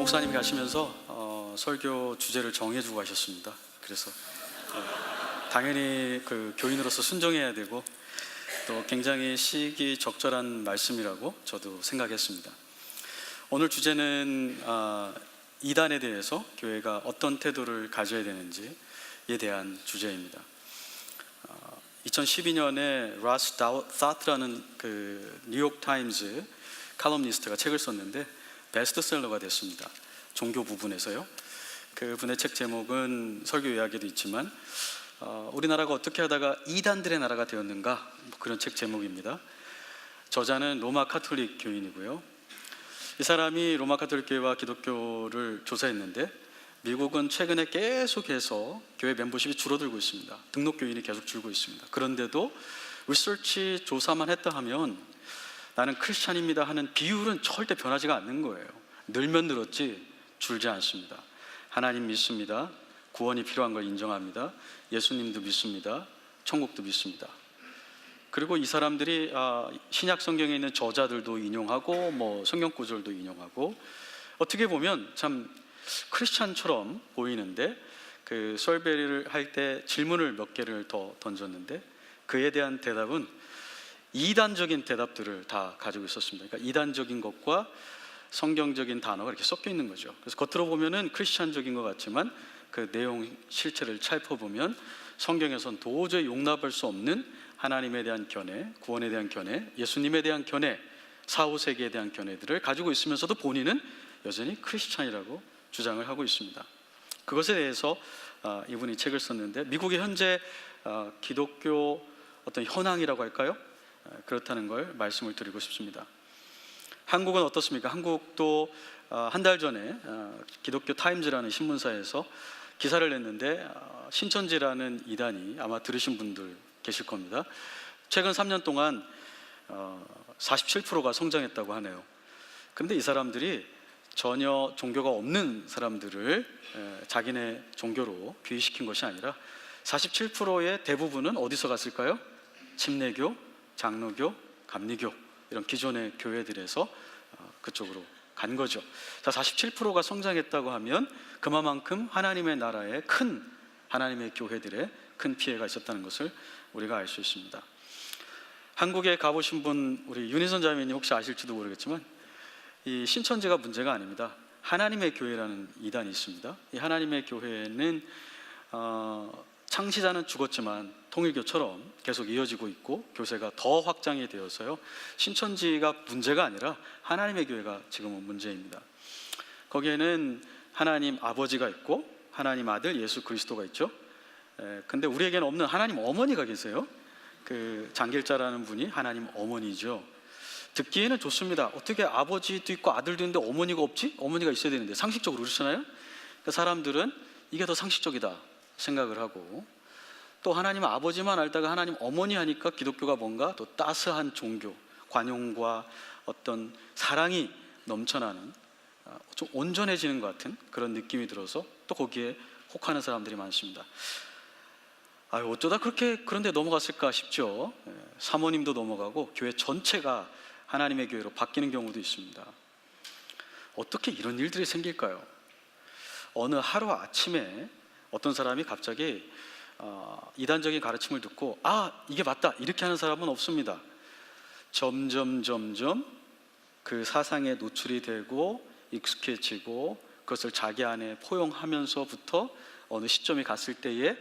목사님이 가시면서 설교 주제를 정해주고 가셨습니다. 그래서 당연히 그 교인으로서 순종해야 되고 또 굉장히 시기적절한 말씀이라고 저도 생각했습니다. 오늘 주제는 이단에 대해서 교회가 어떤 태도를 가져야 되는지에 대한 주제입니다. 2012년에 라스 다트라는 그 뉴욕 타임즈 칼럼니스트가 책을 썼는데 베스트셀러가 됐습니다. 종교 부분에서요. 그분의 책 제목은 설교 이야기도 있지만 우리나라가 어떻게 하다가 이단들의 나라가 되었는가, 그런 책 제목입니다. 저자는 로마 카톨릭 교인이고요. 이 사람이 로마 카톨릭 교회와 기독교를 조사했는데 미국은 최근에 계속해서 교회 멤버십이 줄어들고 있습니다. 등록 교인이 계속 줄고 있습니다. 그런데도 리서치 조사만 했다 하면 나는 크리스찬입니다 하는 비율은 절대 변하지가 않는 거예요. 늘면 늘었지 줄지 않습니다. 하나님 믿습니다. 구원이 필요한 걸 인정합니다. 예수님도 믿습니다. 천국도 믿습니다. 그리고 이 사람들이 신약 성경에 있는 저자들도 인용하고 성경 구절도 인용하고, 어떻게 보면 참 크리스찬처럼 보이는데, 그 설배를 할 때 질문을 몇 개를 더 던졌는데 그에 대한 대답은 이단적인 대답들을 다 가지고 있었습니다. 그러니까 이단적인 것과 성경적인 단어가 이렇게 섞여 있는 거죠. 그래서 겉으로 보면은 크리스찬적인 것 같지만 그 내용 실체를 살펴보면 성경에선 도저히 용납할 수 없는 하나님에 대한 견해, 구원에 대한 견해, 예수님에 대한 견해, 사후세계에 대한 견해들을 가지고 있으면서도 본인은 여전히 크리스찬이라고 주장을 하고 있습니다. 그것에 대해서 이분이 책을 썼는데, 미국의 현재 기독교 어떤 현황이라고 할까요? 그렇다는 걸 말씀을 드리고 싶습니다. 한국은 어떻습니까? 한국도 한 달 전에 기독교 타임즈라는 신문사에서 기사를 냈는데 신천지라는 이단이, 아마 들으신 분들 계실 겁니다. 최근 3년 동안 47%가 성장했다고 하네요. 그런데 이 사람들이 전혀 종교가 없는 사람들을 자기네 종교로 귀의시킨 것이 아니라 47%의 대부분은 어디서 갔을까요? 침례교, 장로교, 감리교, 이런 기존의 교회들에서 그쪽으로 간 거죠. 자, 47%가 성장했다고 하면 그만큼 하나님의 나라에 하나님의 교회들에 큰 피해가 있었다는 것을 우리가 알 수 있습니다. 한국에 가보신 분, 우리 윤희선 자매님 혹시 아실지도 모르겠지만 이 신천지가 문제가 아닙니다. 하나님의 교회라는 이단이 있습니다. 이 하나님의 교회는 창시자는 죽었지만 통일교처럼 계속 이어지고 있고 교세가 더 확장이 되어서요, 신천지가 문제가 아니라 하나님의 교회가 지금은 문제입니다. 거기에는 하나님 아버지가 있고 하나님 아들 예수 그리스도가 있죠. 근데 우리에게는 없는 하나님 어머니가 계세요. 그 장길자라는 분이 하나님 어머니죠. 듣기에는 좋습니다. 어떻게 아버지도 있고 아들도 있는데 어머니가 없지? 어머니가 있어야 되는데, 상식적으로 그렇잖아요. 그러니까 사람들은 이게 더 상식적이다 생각을 하고, 또 하나님 아버지만 알다가 하나님 어머니 하니까 기독교가 뭔가 더 따스한 종교, 관용과 어떤 사랑이 넘쳐나는, 좀 온전해지는 것 같은 그런 느낌이 들어서 또 거기에 혹하는 사람들이 많습니다. 어쩌다 그런데 넘어갔을까 싶죠. 사모님도 넘어가고 교회 전체가 하나님의 교회로 바뀌는 경우도 있습니다. 어떻게 이런 일들이 생길까요? 어느 하루 아침에 어떤 사람이 갑자기 이단적인 가르침을 듣고 이게 맞다 이렇게 하는 사람은 없습니다. 점점 그 사상에 노출이 되고 익숙해지고 그것을 자기 안에 포용하면서부터 어느 시점이 갔을 때에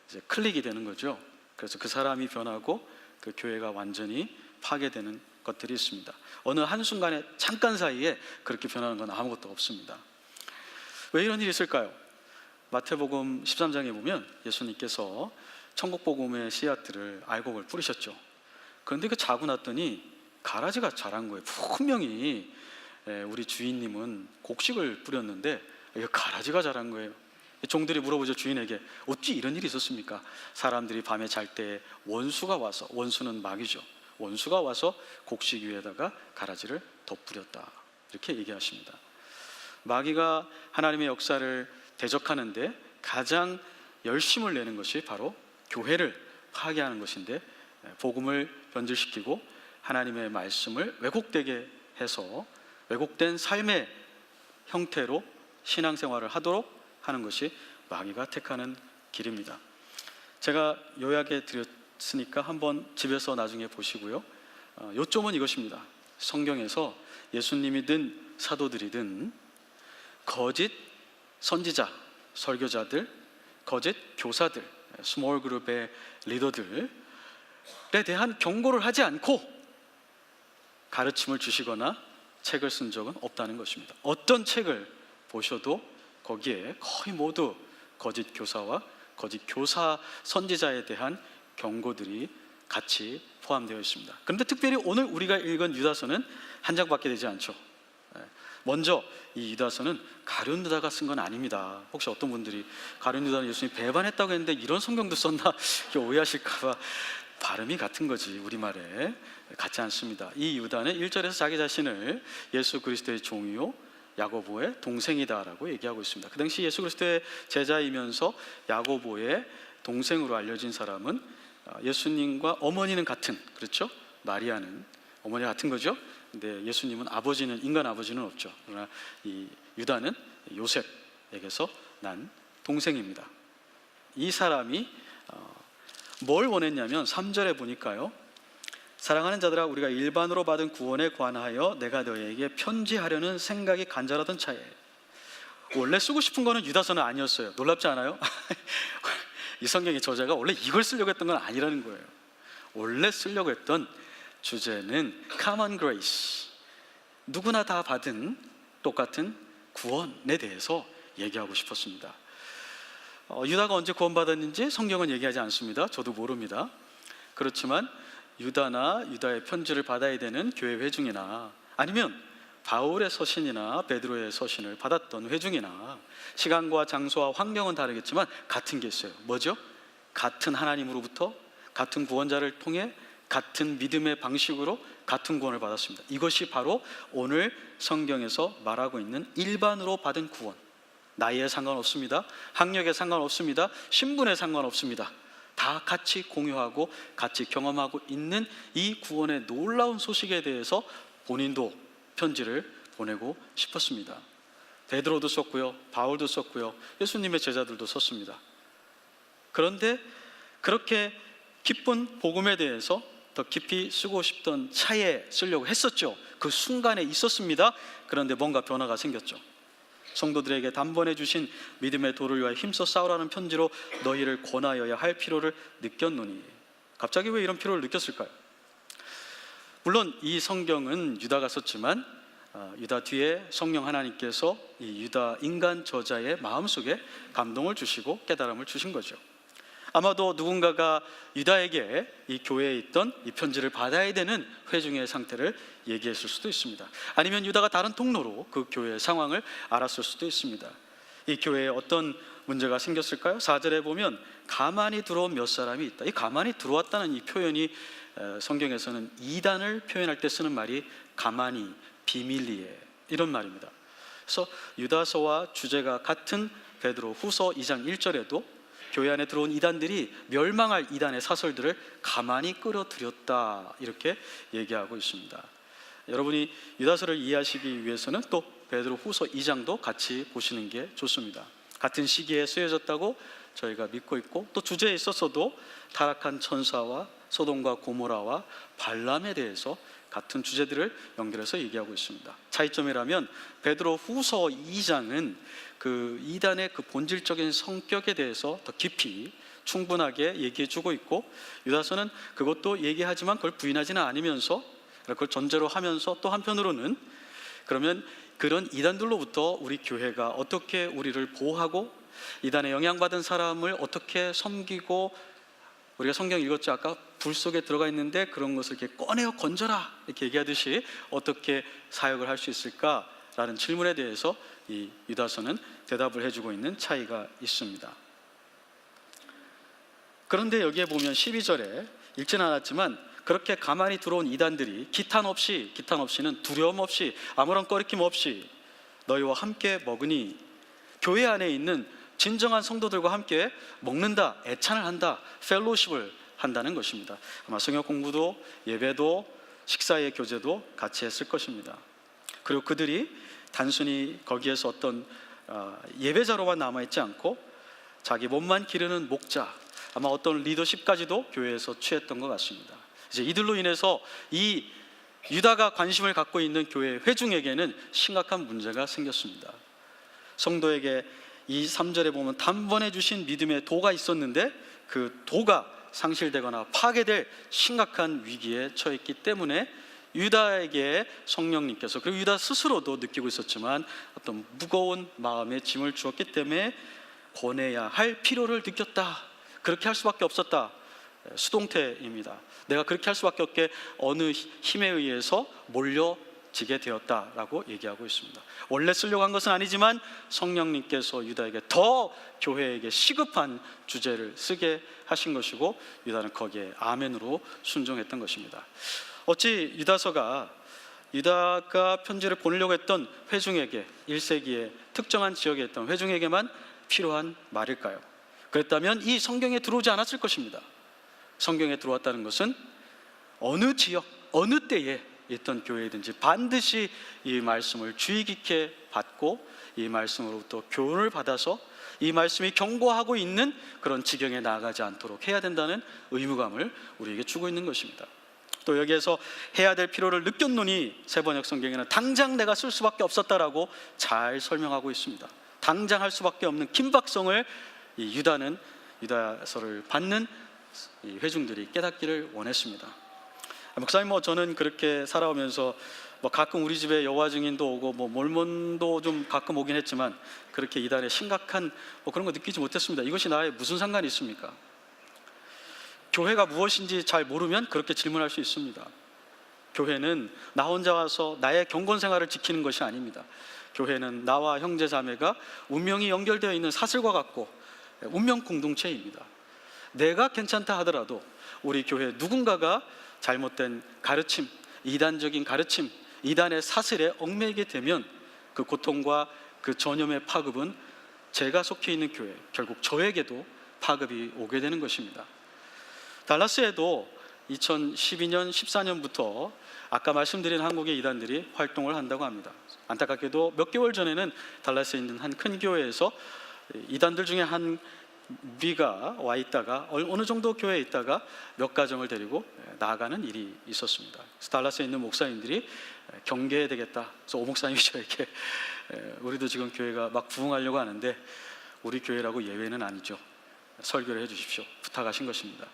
이제 클릭이 되는 거죠. 그래서 그 사람이 변하고 그 교회가 완전히 파괴되는 것들이 있습니다. 어느 한순간에 잠깐 사이에 그렇게 변하는 건 아무것도 없습니다. 왜 이런 일이 있을까요? 마태복음 13장에 보면 예수님께서 천국복음의 씨앗들을 알곡을 뿌리셨죠. 그런데 그 자고 났더니 가라지가 자란 거예요. 분명히 우리 주인님은 곡식을 뿌렸는데 이거 가라지가 자란 거예요. 종들이 물어보죠, 주인에게. 어찌 이런 일이 있었습니까? 사람들이 밤에 잘 때 원수가 와서, 원수는 마귀죠, 원수가 와서 곡식 위에다가 가라지를 덧뿌렸다, 이렇게 얘기하십니다. 마귀가 하나님의 역사를 대적하는데 가장 열심을 내는 것이 바로 교회를 파괴하는 것인데, 복음을 변질시키고 하나님의 말씀을 왜곡되게 해서 왜곡된 삶의 형태로 신앙생활을 하도록 하는 것이 마귀가 택하는 길입니다. 제가 요약해 드렸으니까 한번 집에서 나중에 보시고요. 요점은 이것입니다. 성경에서 예수님이든 사도들이든 거짓 선지자, 설교자들, 거짓 교사들, 스몰 그룹의 리더들에 대한 경고를 하지 않고 가르침을 주시거나 책을 쓴 적은 없다는 것입니다. 어떤 책을 보셔도 거기에 거의 모두 거짓 교사와 거짓 교사 선지자에 대한 경고들이 같이 포함되어 있습니다. 그런데 특별히 오늘 우리가 읽은 유다서는 한 장밖에 되지 않죠. 먼저 이 유다서는 가룟 유다가 쓴 건 아닙니다. 혹시 어떤 분들이 가룟 유다는 예수님이 배반했다고 했는데 이런 성경도 썼나 오해하실까 봐. 발음이 같은 거지, 우리말에 같지 않습니다. 이 유다는 1절에서 자기 자신을 예수 그리스도의 종이요 야고보의 동생이다라고 얘기하고 있습니다. 그 당시 예수 그리스도의 제자이면서 야고보의 동생으로 알려진 사람은 예수님과 어머니는 같은, 그렇죠? 마리아는 어머니가 같은 거죠. 근데 예수님은 아버지는, 인간 아버지는 없죠. 그러나 이 유다는 요셉에게서 난 동생입니다. 이 사람이 뭘 원했냐면 3절에 보니까요, 사랑하는 자들아, 우리가 일반으로 받은 구원에 관하여 내가 너희에게 편지하려는 생각이 간절하던 차에, 원래 쓰고 싶은 거는 유다서는 아니었어요. 놀랍지 않아요? 이 성경의 저자가 원래 이걸 쓰려고 했던 건 아니라는 거예요. 원래 쓰려고 했던 주제는 common grace, 누구나 다 받은 똑같은 구원에 대해서 얘기하고 싶었습니다. 유다가 언제 구원받았는지 성경은 얘기하지 않습니다. 저도 모릅니다. 그렇지만 유다나 유다의 편지를 받아야 되는 교회 회중이나 아니면 바울의 서신이나 베드로의 서신을 받았던 회중이나 시간과 장소와 환경은 다르겠지만 같은 게 있어요. 뭐죠? 같은 하나님으로부터 같은 구원자를 통해 같은 믿음의 방식으로 같은 구원을 받았습니다. 이것이 바로 오늘 성경에서 말하고 있는 일반으로 받은 구원. 나이에 상관없습니다. 학력에 상관없습니다. 신분에 상관없습니다. 다 같이 공유하고 같이 경험하고 있는 이 구원의 놀라운 소식에 대해서 본인도 편지를 보내고 싶었습니다. 베드로도 썼고요, 바울도 썼고요, 예수님의 제자들도 썼습니다. 그런데 그렇게 기쁜 복음에 대해서 더 깊이 쓰고 싶던 차에 쓰려고 했었죠. 그 순간에 있었습니다. 그런데 뭔가 변화가 생겼죠. 성도들에게 단번에 주신 믿음의 도를 위하여 힘써 싸우라는 편지로 너희를 권하여야 할 필요를 느꼈노니. 갑자기 왜 이런 필요를 느꼈을까요? 물론 이 성경은 유다가 썼지만 유다 뒤에 성령 하나님께서 이 유다 인간 저자의 마음속에 감동을 주시고 깨달음을 주신 거죠. 아마도 누군가가 유다에게 이 교회에 있던 이 편지를 받아야 되는 회중의 상태를 얘기했을 수도 있습니다. 아니면 유다가 다른 통로로 그 교회의 상황을 알았을 수도 있습니다. 이 교회에 어떤 문제가 생겼을까요? 4절에 보면 가만히 들어온 몇 사람이 있다. 이 가만히 들어왔다는 이 표현이 성경에서는 이단을 표현할 때 쓰는 말이 가만히, 비밀리에, 이런 말입니다. 그래서 유다서와 주제가 같은 베드로 후서 2장 1절에도 교회 안에 들어온 이단들이 멸망할 이단의 사설들을 가만히 끌어들였다, 이렇게 얘기하고 있습니다. 여러분이 유다서를 이해하시기 위해서는 또 베드로 후서 2장도 같이 보시는 게 좋습니다. 같은 시기에 쓰여졌다고 저희가 믿고 있고, 또 주제에 있어서도 타락한 천사와 소돔과 고모라와 발람에 대해서 같은 주제들을 연결해서 얘기하고 있습니다. 차이점이라면 베드로 후서 2장은 그 이단의 그 본질적인 성격에 대해서 더 깊이 충분하게 얘기해주고 있고, 유다서는 그것도 얘기하지만 그걸 부인하지는 않으면서 그걸 전제로 하면서 또 한편으로는 그러면 그런 이단들로부터 우리 교회가 어떻게 우리를 보호하고 이단에 영향받은 사람을 어떻게 섬기고, 우리가 성경 읽었죠. 아까 불 속에 들어가 있는데 그런 것을 이렇게 꺼내어 건져라 이렇게 얘기하듯이 어떻게 사역을 할 수 있을까라는 질문에 대해서 이 유다서는 대답을 해주고 있는 차이가 있습니다. 그런데 여기에 보면 12절에 읽지는 않았지만 그렇게 가만히 들어온 이단들이 기탄 없이는 두려움 없이 아무런 꺼리낌 없이 너희와 함께 먹으니, 교회 안에 있는 진정한 성도들과 함께 먹는다, 애찬을 한다, 펠로십을 한다는 것입니다. 아마 성경 공부도 예배도 식사의 교제도 같이 했을 것입니다. 그리고 그들이 단순히 거기에서 어떤 예배자로만 남아있지 않고 자기 몸만 기르는 목자, 아마 어떤 리더십까지도 교회에서 취했던 것 같습니다. 이제 이들로 인해서 이 유다가 관심을 갖고 있는 교회 회중에게는 심각한 문제가 생겼습니다. 성도에게 이 3절에 보면 단번에 주신 믿음의 도가 있었는데 그 도가 상실되거나 파괴될 심각한 위기에 처했기 때문에 유다에게 성령님께서, 그리고 유다 스스로도 느끼고 있었지만 어떤 무거운 마음의 짐을 주었기 때문에 권해야 할 필요를 느꼈다. 그렇게 할 수밖에 없었다. 수동태입니다. 내가 그렇게 할 수밖에 없게 어느 힘에 의해서 몰려지게 되었다라고 얘기하고 있습니다. 원래 쓰려고 한 것은 아니지만 성령님께서 유다에게 더 교회에게 시급한 주제를 쓰게 하신 것이고 유다는 거기에 아멘으로 순종했던 것입니다. 어찌 유다가 편지를 보내려고 했던 회중에게, 1세기에 특정한 지역에 있던 회중에게만 필요한 말일까요? 그랬다면 이 성경에 들어오지 않았을 것입니다. 성경에 들어왔다는 것은 어느 지역, 어느 때에 있던 교회이든지 반드시 이 말씀을 주의 깊게 받고 이 말씀으로부터 교훈을 받아서 이 말씀이 경고하고 있는 그런 지경에 나아가지 않도록 해야 된다는 의무감을 우리에게 주고 있는 것입니다. 또 여기에서 해야 될 필요를 느꼈노니 세번역 성경에는 당장 내가 쓸 수밖에 없었다라고 잘 설명하고 있습니다. 당장 할 수밖에 없는 긴박성을 이 유다서를 받는 이 회중들이 깨닫기를 원했습니다. 목사님, 저는 그렇게 살아오면서 가끔 우리 집에 여호와 증인도 오고 몰몬도 좀 가끔 오긴 했지만 그렇게 이단에 심각한 그런 거 느끼지 못했습니다. 이것이 나에 무슨 상관이 있습니까? 교회가 무엇인지 잘 모르면 그렇게 질문할 수 있습니다. 교회는 나 혼자 와서 나의 경건 생활을 지키는 것이 아닙니다. 교회는 나와 형제 자매가 운명이 연결되어 있는 사슬과 같고 운명 공동체입니다. 내가 괜찮다 하더라도 우리 교회 누군가가 잘못된 가르침, 이단적인 가르침, 이단의 사슬에 얽매이게 되면 그 고통과 그 전염의 파급은 제가 속해 있는 교회, 결국 저에게도 파급이 오게 되는 것입니다. 달라스에도 2012년, 14년부터 아까 말씀드린 한국의 이단들이 활동을 한다고 합니다. 안타깝게도 몇 개월 전에는 달라스에 있는 한 큰 교회에서 이단들 중에 한 무리가 와 있다가 어느 정도 교회에 있다가 몇 가정을 데리고 나아가는 일이 있었습니다. 그래서 달라스에 있는 목사님들이 경계해야 되겠다. 그래서 오 목사님이 저에게 우리도 지금 교회가 막 부흥하려고 하는데 우리 교회라고 예외는 아니죠. 설교를 해 주십시오. 부탁하신 것입니다.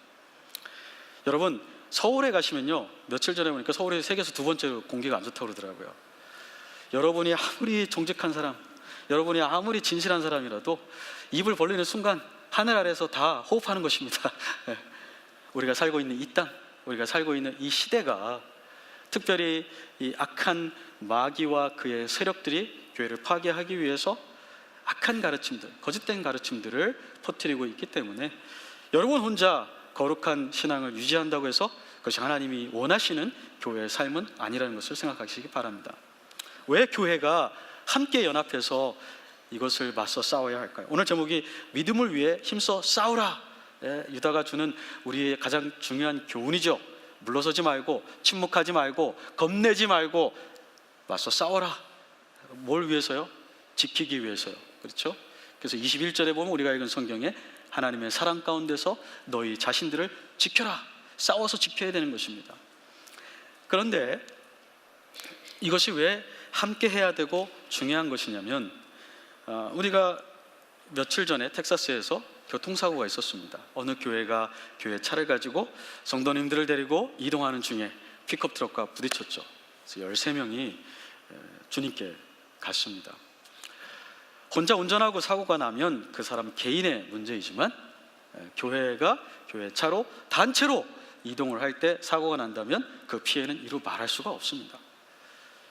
여러분, 서울에 가시면요, 며칠 전에 보니까 서울이 세계에서 두 번째로 공기가 안 좋다고 그러더라고요. 여러분이 아무리 정직한 사람, 여러분이 아무리 진실한 사람이라도 입을 벌리는 순간 하늘 아래에서 다 호흡하는 것입니다. 우리가 살고 있는 이 땅, 우리가 살고 있는 이 시대가 특별히 이 악한 마귀와 그의 세력들이 교회를 파괴하기 위해서 악한 가르침들, 거짓된 가르침들을 퍼뜨리고 있기 때문에 여러분 혼자 거룩한 신앙을 유지한다고 해서 그것이 하나님이 원하시는 교회의 삶은 아니라는 것을 생각하시기 바랍니다. 왜 교회가 함께 연합해서 이것을 맞서 싸워야 할까요? 오늘 제목이 믿음을 위해 힘써 싸우라. 유다가 주는 우리의 가장 중요한 교훈이죠. 물러서지 말고, 침묵하지 말고, 겁내지 말고 맞서 싸워라. 뭘 위해서요? 지키기 위해서요. 그렇죠? 그래서 21절에 보면 우리가 읽은 성경에 하나님의 사랑 가운데서 너희 자신들을 지켜라. 싸워서 지켜야 되는 것입니다. 그런데 이것이 왜 함께 해야 되고 중요한 것이냐면 우리가 며칠 전에 텍사스에서 교통사고가 있었습니다. 어느 교회가 교회 차를 가지고 성도님들을 데리고 이동하는 중에 픽업 트럭과 부딪혔죠. 그래서 13명이 주님께 갔습니다. 혼자 운전하고 사고가 나면 그 사람 개인의 문제이지만 교회가 교회 차로 단체로 이동을 할 때 사고가 난다면 그 피해는 이루 말할 수가 없습니다.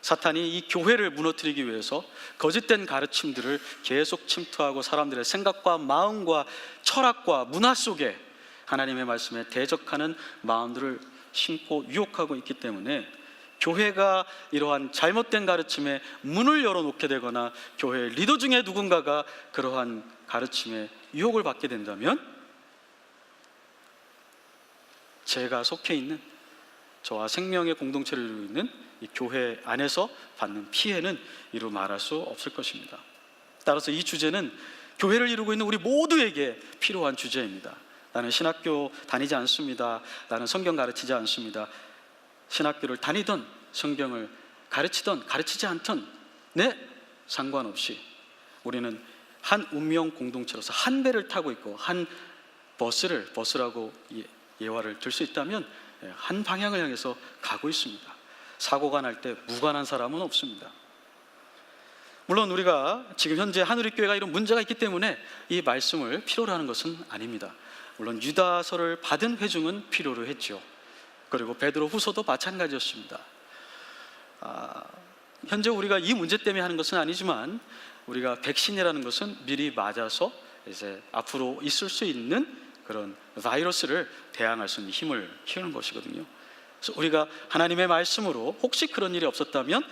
사탄이 이 교회를 무너뜨리기 위해서 거짓된 가르침들을 계속 침투하고 사람들의 생각과 마음과 철학과 문화 속에 하나님의 말씀에 대적하는 마음들을 심고 유혹하고 있기 때문에 교회가 이러한 잘못된 가르침에 문을 열어놓게 되거나 교회 리더 중에 누군가가 그러한 가르침에 유혹을 받게 된다면 제가 속해 있는, 저와 생명의 공동체를 이루고 있는 이 교회 안에서 받는 피해는 이루 말할 수 없을 것입니다. 따라서 이 주제는 교회를 이루고 있는 우리 모두에게 필요한 주제입니다. 나는 신학교 다니지 않습니다. 나는 성경 가르치지 않습니다. 신학교를 다니던 성경을 가르치던 가르치지 않던 상관없이 우리는 한 운명 공동체로서 한 배를 타고 있고 한 버스라고 예화를 들 수 있다면 한 방향을 향해서 가고 있습니다. 사고가 날 때 무관한 사람은 없습니다. 물론 우리가 지금 현재 한우리교회가 이런 문제가 있기 때문에 이 말씀을 필요로 하는 것은 아닙니다. 물론 유다서를 받은 회중은 필요로 했죠. 그리고 베드로 후서도 마찬가지였습니다. 현재 우리가 이 문제 때문에 하는 것은 아니지만 우리가 백신이라는 것은 미리 맞아서 이제 앞으로 있을 수 있는 그런 바이러스를 대항할 수 있는 힘을 키우는 것이거든요. 그래서 우리가 하나님의 말씀으로 혹시 그런 일이 없었다면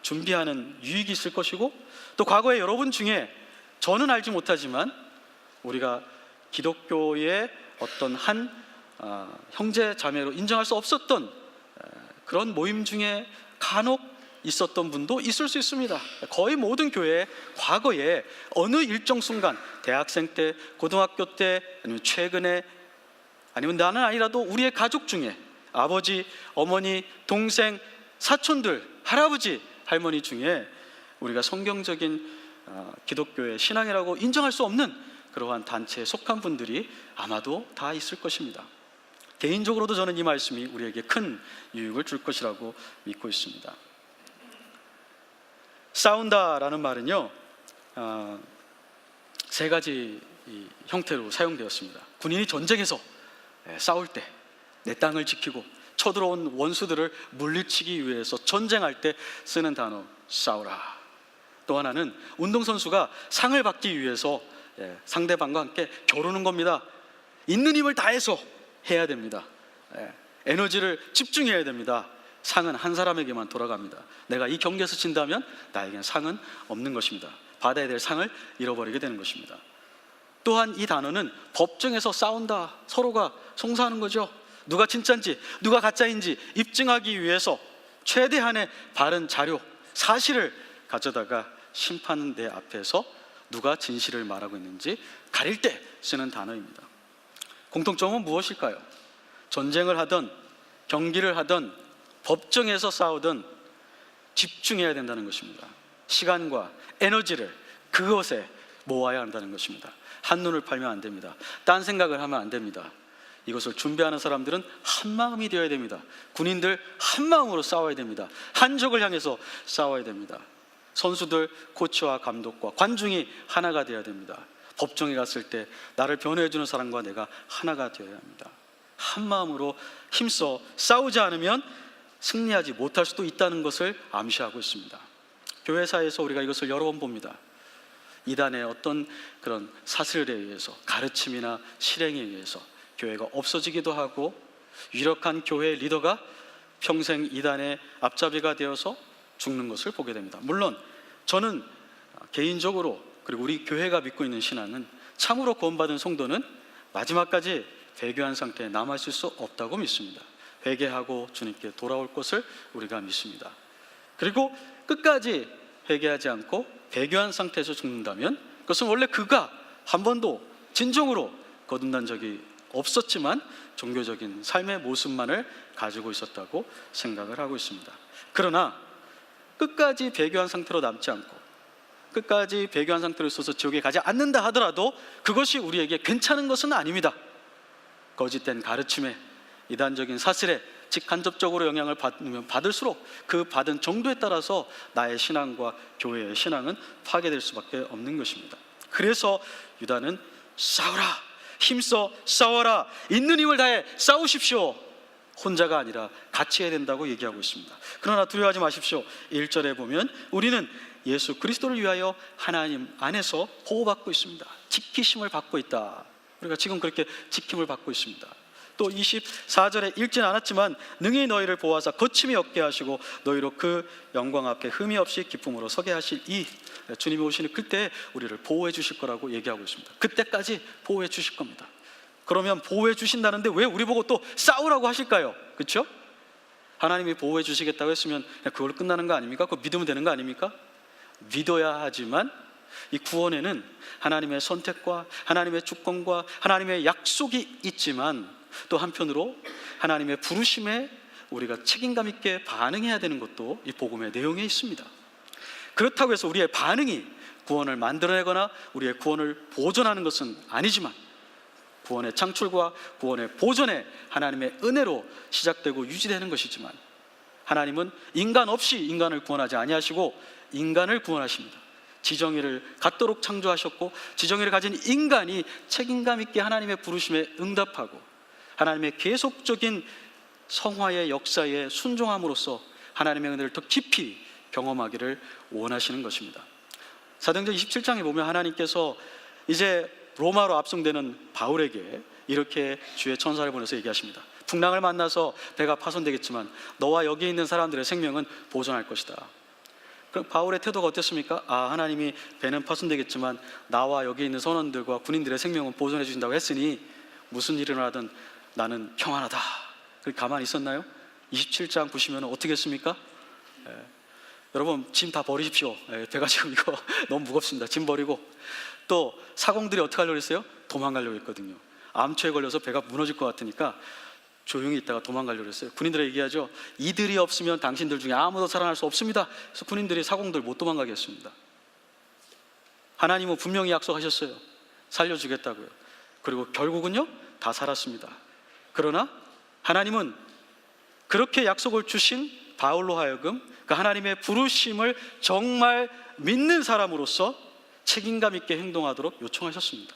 준비하는 유익이 있을 것이고, 또 과거에 여러분 중에 저는 알지 못하지만 우리가 기독교의 어떤 한 형제 자매로 인정할 수 없었던 그런 모임 중에 간혹 있었던 분도 있을 수 있습니다. 거의 모든 교회에 과거에 어느 일정 순간, 대학생 때, 고등학교 때, 아니면 최근에, 아니면 나는 아니라도 우리의 가족 중에 아버지, 어머니, 동생, 사촌들, 할아버지, 할머니 중에 우리가 성경적인 기독교의 신앙이라고 인정할 수 없는 그러한 단체에 속한 분들이 아마도 다 있을 것입니다. 개인적으로도 저는 이 말씀이 우리에게 큰 유익을 줄 것이라고 믿고 있습니다. 싸운다라는 말은요, 세 가지 형태로 사용되었습니다. 군인이 전쟁에서 싸울 때, 내 땅을 지키고 쳐들어온 원수들을 물리치기 위해서 전쟁할 때 쓰는 단어, 싸우라. 또 하나는 운동선수가 상을 받기 위해서 상대방과 함께 겨루는 겁니다. 있는 힘을 다해서 해야 됩니다. 에너지를 집중해야 됩니다. 상은 한 사람에게만 돌아갑니다. 내가 이 경기에서 진다면 나에겐 상은 없는 것입니다. 받아야 될 상을 잃어버리게 되는 것입니다. 또한 이 단어는 법정에서 싸운다, 서로가 송사하는 거죠. 누가 진짜인지 누가 가짜인지 입증하기 위해서 최대한의 바른 자료, 사실을 가져다가 심판대 앞에서 누가 진실을 말하고 있는지 가릴 때 쓰는 단어입니다. 공통점은 무엇일까요? 전쟁을 하던, 경기를 하던, 법정에서 싸우던 집중해야 된다는 것입니다. 시간과 에너지를 그것에 모아야 한다는 것입니다. 한눈을 팔면 안 됩니다. 딴 생각을 하면 안 됩니다. 이것을 준비하는 사람들은 한 마음이 되어야 됩니다. 군인들 한 마음으로 싸워야 됩니다. 한 적을 향해서 싸워야 됩니다. 선수들, 코치와 감독과 관중이 하나가 되어야 됩니다. 법정에 갔을 때 나를 변호해 주는 사람과 내가 하나가 되어야 합니다. 한 마음으로 힘써 싸우지 않으면 승리하지 못할 수도 있다는 것을 암시하고 있습니다. 교회사에서 우리가 이것을 여러 번 봅니다. 이단의 어떤 그런 사슬에 의해서, 가르침이나 실행에 의해서 교회가 없어지기도 하고, 유력한 교회의 리더가 평생 이단의 앞잡이가 되어서 죽는 것을 보게 됩니다. 물론 저는 개인적으로, 그리고 우리 교회가 믿고 있는 신앙은 참으로 구원받은 성도는 마지막까지 배교한 상태에 남아있을 수 없다고 믿습니다. 회개하고 주님께 돌아올 것을 우리가 믿습니다. 그리고 끝까지 회개하지 않고 배교한 상태에서 죽는다면 그것은 원래 그가 한 번도 진정으로 거듭난 적이 없었지만 종교적인 삶의 모습만을 가지고 있었다고 생각을 하고 있습니다. 그러나 끝까지 배교한 상태로 남지 않고 끝까지 배교한 상태로 있어서 지옥에 가지 않는다 하더라도 그것이 우리에게 괜찮은 것은 아닙니다. 거짓된 가르침에, 이단적인 사슬에 직간접적으로 영향을 받으면 받을수록 그 받은 정도에 따라서 나의 신앙과 교회의 신앙은 파괴될 수밖에 없는 것입니다. 그래서 유다는 싸우라, 힘써 싸워라, 있는 힘을 다해 싸우십시오, 혼자가 아니라 같이 해야 된다고 얘기하고 있습니다. 그러나 두려워하지 마십시오. 1절에 보면 우리는 예수 그리스도를 위하여 하나님 안에서 보호받고 있습니다. 지키심을 받고 있다. 우리가 지금 그렇게 지킴을 받고 있습니다. 또 24절에 읽진 않았지만 능히 너희를 보호하사 거침이 없게 하시고 너희로 그 영광 앞에 흠이 없이 기쁨으로 서게 하실 이 주님이 오시는 그때 우리를 보호해 주실 거라고 얘기하고 있습니다. 그때까지 보호해 주실 겁니다. 그러면 보호해 주신다는데 왜 우리 보고 또 싸우라고 하실까요? 그렇죠? 하나님이 보호해 주시겠다고 했으면 그냥 그걸로 끝나는 거 아닙니까? 그거 믿으면 되는 거 아닙니까? 믿어야 하지만 이 구원에는 하나님의 선택과 하나님의 주권과 하나님의 약속이 있지만, 또 한편으로 하나님의 부르심에 우리가 책임감 있게 반응해야 되는 것도 이 복음의 내용에 있습니다. 그렇다고 해서 우리의 반응이 구원을 만들어내거나 우리의 구원을 보존하는 것은 아니지만, 구원의 창출과 구원의 보존에 하나님의 은혜로 시작되고 유지되는 것이지만, 하나님은 인간 없이 인간을 구원하지 아니하시고 인간을 구원하십니다. 지정의를 갖도록 창조하셨고, 지정의를 가진 인간이 책임감 있게 하나님의 부르심에 응답하고 하나님의 계속적인 성화의 역사에 순종함으로써 하나님의 은혜를 더 깊이 경험하기를 원하시는 것입니다. 사도행전 27장에 보면 하나님께서 이제 로마로 압송되는 바울에게 이렇게 주의 천사를 보내서 얘기하십니다. 풍랑을 만나서 배가 파손되겠지만 너와 여기 있는 사람들의 생명은 보존할 것이다. 그럼 바울의 태도가 어땠습니까? 하나님이 배는 파손되겠지만 나와 여기 있는 선원들과 군인들의 생명은 보존해 주신다고 했으니 무슨 일이 일어나든 나는 평안하다. 그렇게 가만히 있었나요? 27장 보시면 어떻게 했습니까? 여러분, 짐 다 버리십시오. 배가 지금 이거 너무 무겁습니다. 짐 버리고, 또 사공들이 어떻게 하려고 했어요? 도망가려고 했거든요. 암초에 걸려서 배가 무너질 것 같으니까 조용히 있다가 도망가려고 했어요. 군인들에게 얘기하죠. 이들이 없으면 당신들 중에 아무도 살아날 수 없습니다. 그래서 군인들이 사공들 못 도망가게 했습니다. 하나님은 분명히 약속하셨어요. 살려주겠다고요. 그리고 결국은요, 다 살았습니다. 그러나 하나님은 그렇게 약속을 주신 바울로 하여금 그 하나님의 부르심을 정말 믿는 사람으로서 책임감 있게 행동하도록 요청하셨습니다.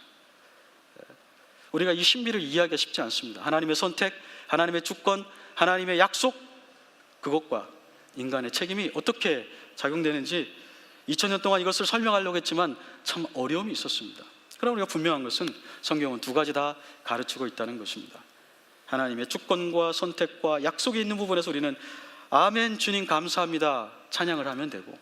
우리가 이 신비를 이해하기가 쉽지 않습니다. 하나님의 선택, 하나님의 주권, 하나님의 약속, 그것과 인간의 책임이 어떻게 작용되는지 2000년 동안 이것을 설명하려고 했지만 참 어려움이 있었습니다. 그러나 우리가 분명한 것은 성경은 두 가지 다 가르치고 있다는 것입니다. 하나님의 주권과 선택과 약속이 있는 부분에서 우리는 아멘 주님 감사합니다 찬양을 하면 되고,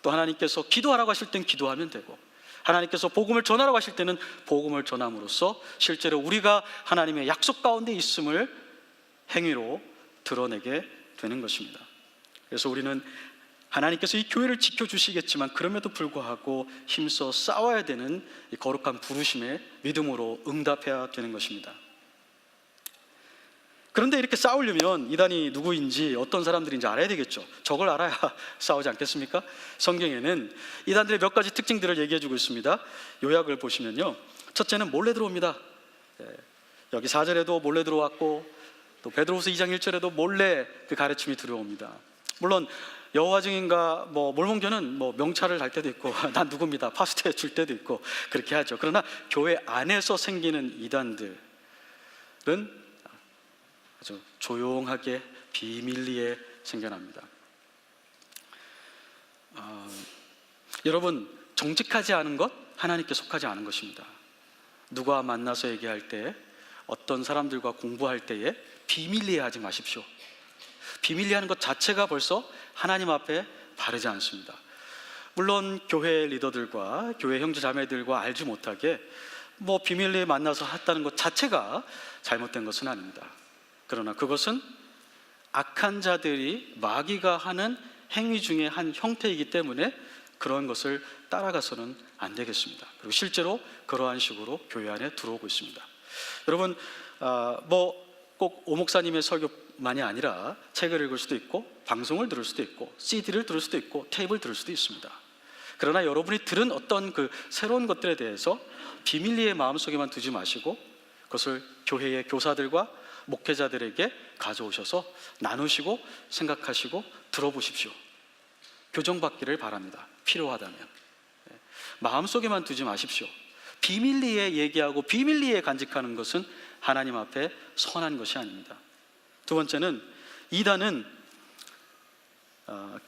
또 하나님께서 기도하라고 하실 땐 기도하면 되고, 하나님께서 복음을 전하라고 하실 때는 복음을 전함으로써 실제로 우리가 하나님의 약속 가운데 있음을 행위로 드러내게 되는 것입니다. 그래서 우리는 하나님께서 이 교회를 지켜주시겠지만 그럼에도 불구하고 힘써 싸워야 되는 이 거룩한 부르심에 믿음으로 응답해야 되는 것입니다. 그런데 이렇게 싸우려면 이단이 누구인지 어떤 사람들인지 알아야 되겠죠. 저걸 알아야 싸우지 않겠습니까? 성경에는 이단들의 몇 가지 특징들을 얘기해 주고 있습니다. 요약을 보시면요, 첫째는 몰래 들어옵니다. 여기 4절에도 몰래 들어왔고, 또 베드로후서 2장 1절에도 몰래 그 가르침이 들어옵니다. 물론 여호와 증인과 몰몬교는 명찰을 달 때도 있고 난 누굽니다 파스텔 줄 때도 있고 그렇게 하죠. 그러나 교회 안에서 생기는 이단들은 아주 조용하게 비밀리에 생겨납니다. 여러분, 정직하지 않은 것 하나님께 속하지 않은 것입니다. 누가 만나서 얘기할 때, 어떤 사람들과 공부할 때에 비밀리에 하지 마십시오. 비밀리에 하는 것 자체가 벌써 하나님 앞에 바르지 않습니다. 물론 교회 리더들과 교회 형제 자매들과 알지 못하게 비밀리에 만나서 했다는 것 자체가 잘못된 것은 아닙니다. 그러나 그것은 악한 자들이, 마귀가 하는 행위 중에 한 형태이기 때문에 그런 것을 따라가서는 안 되겠습니다. 그리고 실제로 그러한 식으로 교회 안에 들어오고 있습니다. 여러분, 꼭 오목사님의 설교만이 아니라 책을 읽을 수도 있고, 방송을 들을 수도 있고, CD를 들을 수도 있고, 테이프를 들을 수도 있습니다. 그러나 여러분이 들은 어떤 그 새로운 것들에 대해서 비밀리에 마음속에만 두지 마시고 그것을 교회의 교사들과 목회자들에게 가져오셔서 나누시고 생각하시고 들어보십시오. 교정받기를 바랍니다. 필요하다면. 마음속에만 두지 마십시오. 비밀리에 얘기하고 비밀리에 간직하는 것은 하나님 앞에 선한 것이 아닙니다. 두 번째는 이단은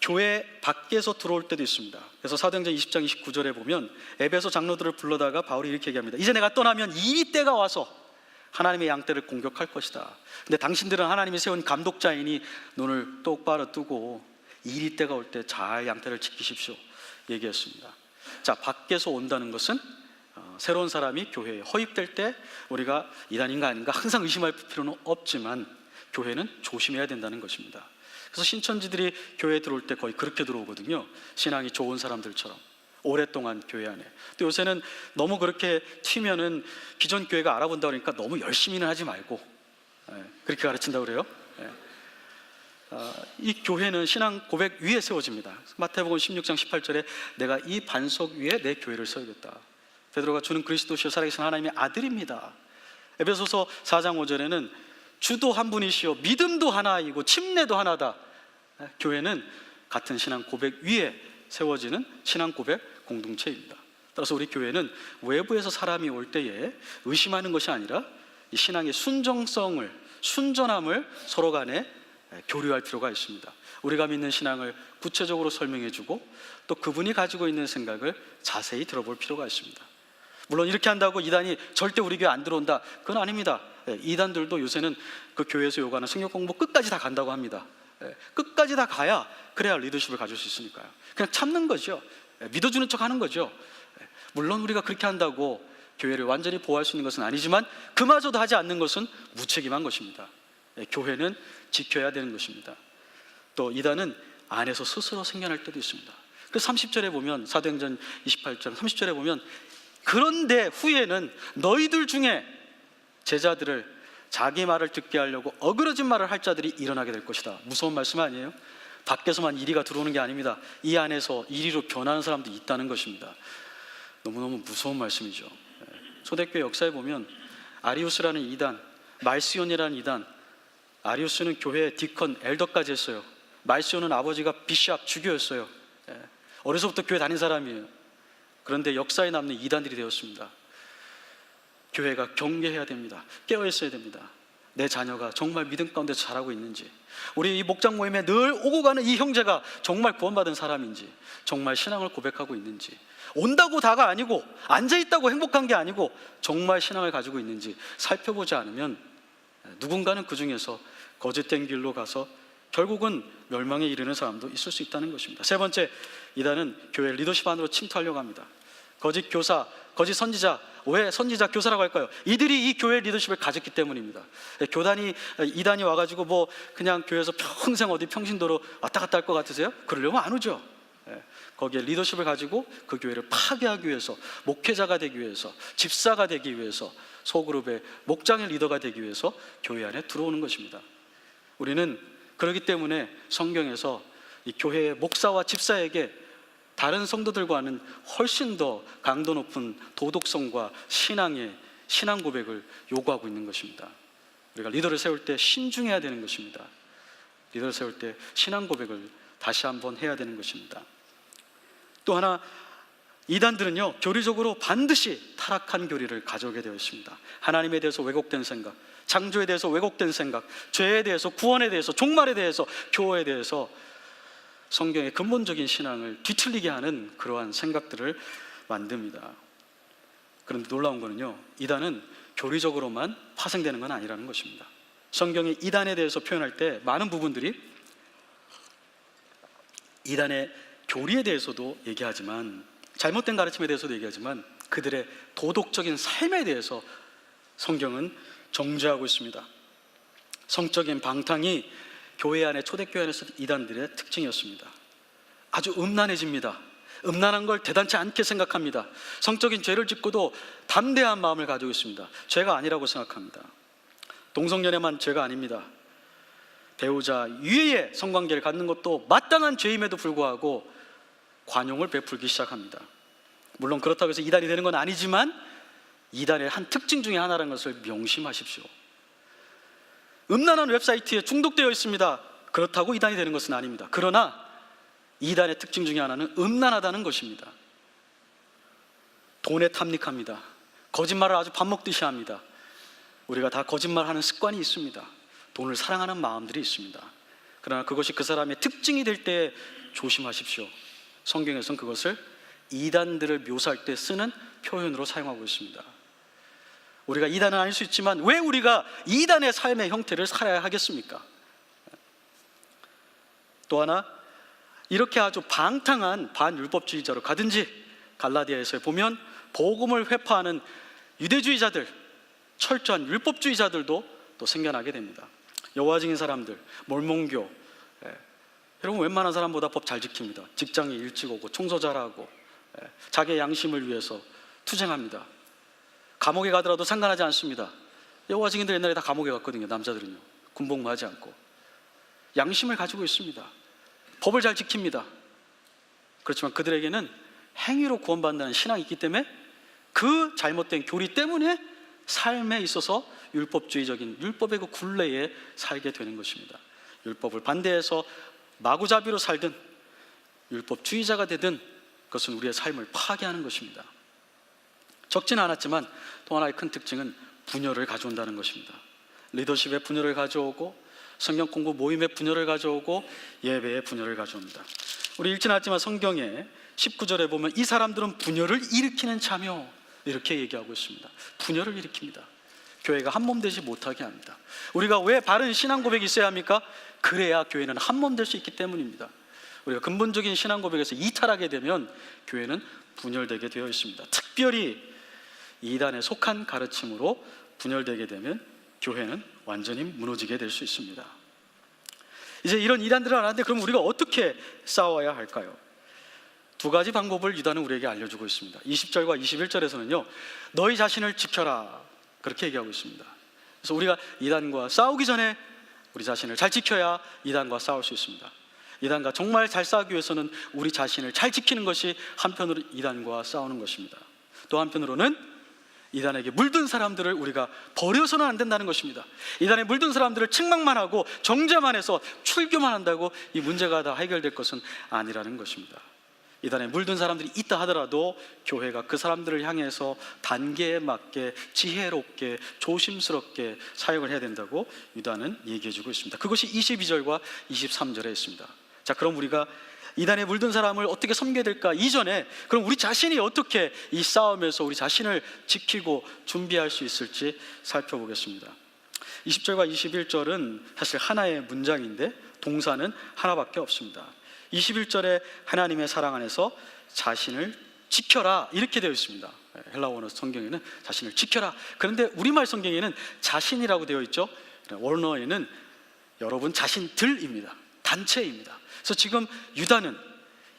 교회 밖에서 들어올 때도 있습니다. 그래서 사도행전 20장 29절에 보면 에베소 장로들을 불러다가 바울이 이렇게 얘기합니다. 이제 내가 떠나면 이 때가 와서 하나님의 양떼를 공격할 것이다. 근데 당신들은 하나님이 세운 감독자이니 눈을 똑바로 뜨고 이 때가 올 때 잘 양떼를 지키십시오 얘기했습니다. 자, 밖에서 온다는 것은 새로운 사람이 교회에 허입될 때 우리가 이단인가 아닌가 항상 의심할 필요는 없지만 교회는 조심해야 된다는 것입니다. 그래서 신천지들이 교회에 들어올 때 거의 그렇게 들어오거든요. 신앙이 좋은 사람들처럼 오랫동안 교회 안에. 또 요새는 너무 그렇게 튀면은 기존 교회가 알아본다 그러니까 너무 열심히는 하지 말고, 그렇게 가르친다고 그래요. 이 교회는 신앙 고백 위에 세워집니다. 마태복음 16장 18절에 내가 이 반석 위에 내 교회를 세우겠다. 베드로가 주는 그리스도시요 살아계신 하나님의 아들입니다. 에베소서 4장 5절에는 주도 한 분이시요 믿음도 하나이고 침례도 하나다. 교회는 같은 신앙 고백 위에 세워지는 신앙 고백 공동체입니다. 따라서 우리 교회는 외부에서 사람이 올 때에 의심하는 것이 아니라 이 신앙의 순정성을, 순전함을 서로 간에 교류할 필요가 있습니다. 우리가 믿는 신앙을 구체적으로 설명해주고 또 그분이 가지고 있는 생각을 자세히 들어볼 필요가 있습니다. 물론 이렇게 한다고 이단이 절대 우리 교회 안 들어온다, 그건 아닙니다. 이단들도 요새는 그 교회에서 요구하는 성경 공부 끝까지 다 간다고 합니다. 끝까지 다 가야 그래야 리더십을 가질 수 있으니까요. 그냥 참는 거죠. 믿어주는 척 하는 거죠. 물론 우리가 그렇게 한다고 교회를 완전히 보호할 수 있는 것은 아니지만 그마저도 하지 않는 것은 무책임한 것입니다. 교회는 지켜야 되는 것입니다. 또 이단은 안에서 스스로 생겨날 때도 있습니다. 그 30절에 보면, 사도행전 28장 30절에 보면, 그런데 후에는 너희들 중에 제자들을 자기 말을 듣게 하려고 어그러진 말을 할 자들이 일어나게 될 것이다. 무서운 말씀 아니에요? 밖에서만 이리가 들어오는 게 아닙니다. 이 안에서 이리로 변하는 사람도 있다는 것입니다. 너무너무 무서운 말씀이죠. 초대교회 역사에 보면 아리우스라는 이단, 말시온이라는 이단, 아리우스는 교회 디컨, 엘더까지 했어요. 말시온은 아버지가 비샵, 주교였어요. 어려서부터 교회 다닌 사람이에요. 그런데 역사에 남는 이단들이 되었습니다. 교회가 경계해야 됩니다. 깨어있어야 됩니다. 내 자녀가 정말 믿음 가운데서 자라고 있는지, 우리 이 목장 모임에 늘 오고 가는 이 형제가 정말 구원받은 사람인지, 정말 신앙을 고백하고 있는지, 온다고 다가 아니고 앉아있다고 행복한 게 아니고 정말 신앙을 가지고 있는지 살펴보지 않으면 누군가는 그 중에서 거짓된 길로 가서 결국은 멸망에 이르는 사람도 있을 수 있다는 것입니다. 세 번째, 이단은 교회 리더십 안으로 침투하려고 합니다. 거짓 교사, 거짓 선지자. 왜 선지자, 교사라고 할까요? 이들이 이 교회 리더십을 가졌기 때문입니다. 이단이 와가지고 뭐 그냥 교회에서 평생 어디 평신도로 왔다 갔다 할 것 같으세요? 그러려면 안 오죠. 거기에 리더십을 가지고 그 교회를 파괴하기 위해서, 목회자가 되기 위해서, 집사가 되기 위해서, 소그룹의 목장의 리더가 되기 위해서 교회 안에 들어오는 것입니다. 우리는 그렇기 때문에 성경에서 이 교회의 목사와 집사에게 다른 성도들과는 훨씬 더 강도 높은 도덕성과 신앙 고백을 요구하고 있는 것입니다. 우리가 리더를 세울 때 신중해야 되는 것입니다. 리더를 세울 때 신앙 고백을 다시 한번 해야 되는 것입니다. 또 하나, 이단들은요, 교리적으로 반드시 타락한 교리를 가져오게 되어 있습니다. 하나님에 대해서 왜곡된 생각, 창조에 대해서 왜곡된 생각, 죄에 대해서, 구원에 대해서, 종말에 대해서, 교회에 대해서 성경의 근본적인 신앙을 뒤틀리게 하는 그러한 생각들을 만듭니다. 그런데 놀라운 거는요, 이단은 교리적으로만 파생되는 건 아니라는 것입니다. 성경이 이단에 대해서 표현할 때 많은 부분들이 이단의 교리에 대해서도 얘기하지만, 잘못된 가르침에 대해서도 얘기하지만, 그들의 도덕적인 삶에 대해서 성경은 정죄하고 있습니다. 성적인 방탕이 교회 안에, 초대교회 안에서 이단들의 특징이었습니다. 아주 음란해집니다. 음란한 걸 대단치 않게 생각합니다. 성적인 죄를 짓고도 담대한 마음을 가지고 있습니다. 죄가 아니라고 생각합니다. 동성연애만 죄가 아닙니다. 배우자 이외의 성관계를 갖는 것도 마땅한 죄임에도 불구하고 관용을 베풀기 시작합니다. 물론 그렇다고 해서 이단이 되는 건 아니지만 이단의 한 특징 중에 하나라는 것을 명심하십시오. 음란한 웹사이트에 중독되어 있습니다. 그렇다고 이단이 되는 것은 아닙니다. 그러나 이단의 특징 중에 하나는 음란하다는 것입니다. 돈에 탐닉합니다. 거짓말을 아주 밥 먹듯이 합니다. 우리가 다 거짓말하는 습관이 있습니다. 돈을 사랑하는 마음들이 있습니다. 그러나 그것이 그 사람의 특징이 될 때 조심하십시오. 성경에서는 그것을 이단들을 묘사할 때 쓰는 표현으로 사용하고 있습니다. 우리가 이단은 아닐 수 있지만 왜 우리가 이단의 삶의 형태를 살아야 하겠습니까? 또 하나, 이렇게 아주 방탕한 반율법주의자로 가든지, 갈라디아에서 보면 복음을 회파하는 유대주의자들, 철저한 율법주의자들도 또 생겨나게 됩니다. 여호와 증인 사람들, 몰몬교, 여러분 웬만한 사람보다 법 잘 지킵니다. 직장에 일찍 오고 청소 잘하고 자기의 양심을 위해서 투쟁합니다. 감옥에 가더라도 상관하지 않습니다. 여호와 증인들 옛날에 다 감옥에 갔거든요. 남자들은요. 군복무 하지 않고 양심을 가지고 있습니다. 법을 잘 지킵니다. 그렇지만 그들에게는 행위로 구원받는다는 신앙이 있기 때문에 그 잘못된 교리 때문에 삶에 있어서 율법주의적인 율법의 그 굴레에 살게 되는 것입니다. 율법을 반대해서 마구잡이로 살든 율법주의자가 되든 그것은 우리의 삶을 파괴하는 것입니다. 적지는 않았지만 또 하나의 큰 특징은 분열을 가져온다는 것입니다. 리더십의 분열을 가져오고 성경 공부 모임의 분열을 가져오고 예배의 분열을 가져옵니다. 우리 읽지는 않았지만 성경에 19절에 보면 이 사람들은 분열을 일으키는 자며 이렇게 얘기하고 있습니다. 분열을 일으킵니다. 교회가 한몸 되지 못하게 합니다. 우리가 왜 바른 신앙 고백이 있어야 합니까? 그래야 교회는 한몸 될 수 있기 때문입니다. 우리가 근본적인 신앙 고백에서 이탈하게 되면 교회는 분열되게 되어 있습니다. 특별히 이단에 속한 가르침으로 분열되게 되면 교회는 완전히 무너지게 될 수 있습니다. 이제 이런 이단들을 알았는데 그럼 우리가 어떻게 싸워야 할까요? 두 가지 방법을 유다는 우리에게 알려주고 있습니다. 20절과 21절에서는요 너희 자신을 지켜라 그렇게 얘기하고 있습니다. 그래서 우리가 이단과 싸우기 전에 우리 자신을 잘 지켜야 이단과 싸울 수 있습니다. 이단과 정말 잘 싸우기 위해서는 우리 자신을 잘 지키는 것이 한편으로 이단과 싸우는 것입니다. 또 한편으로는 이단에게 물든 사람들을 우리가 버려서는 안 된다는 것입니다. 이단에 물든 사람들을 책망만 하고 정죄만 해서 출교만 한다고 이 문제가 다 해결될 것은 아니라는 것입니다. 이단에 물든 사람들이 있다 하더라도 교회가 그 사람들을 향해서 단계에 맞게 지혜롭게 조심스럽게 사역을 해야 된다고 유다는 얘기해 주고 있습니다. 그것이 22절과 23절에 있습니다. 자, 그럼 우리가 이단에 물든 사람을 어떻게 섬겨야 될까? 이전에 그럼 우리 자신이 어떻게 이 싸움에서 우리 자신을 지키고 준비할 수 있을지 살펴보겠습니다. 20절과 21절은 사실 하나의 문장인데 동사는 하나밖에 없습니다. 21절에 하나님의 사랑 안에서 자신을 지켜라 이렇게 되어 있습니다. 헬라어 성경에는 자신을 지켜라. 그런데 우리말 성경에는 자신이라고 되어 있죠. 원어에는 여러분 자신들입니다. 단체입니다. 그래서 지금 유다는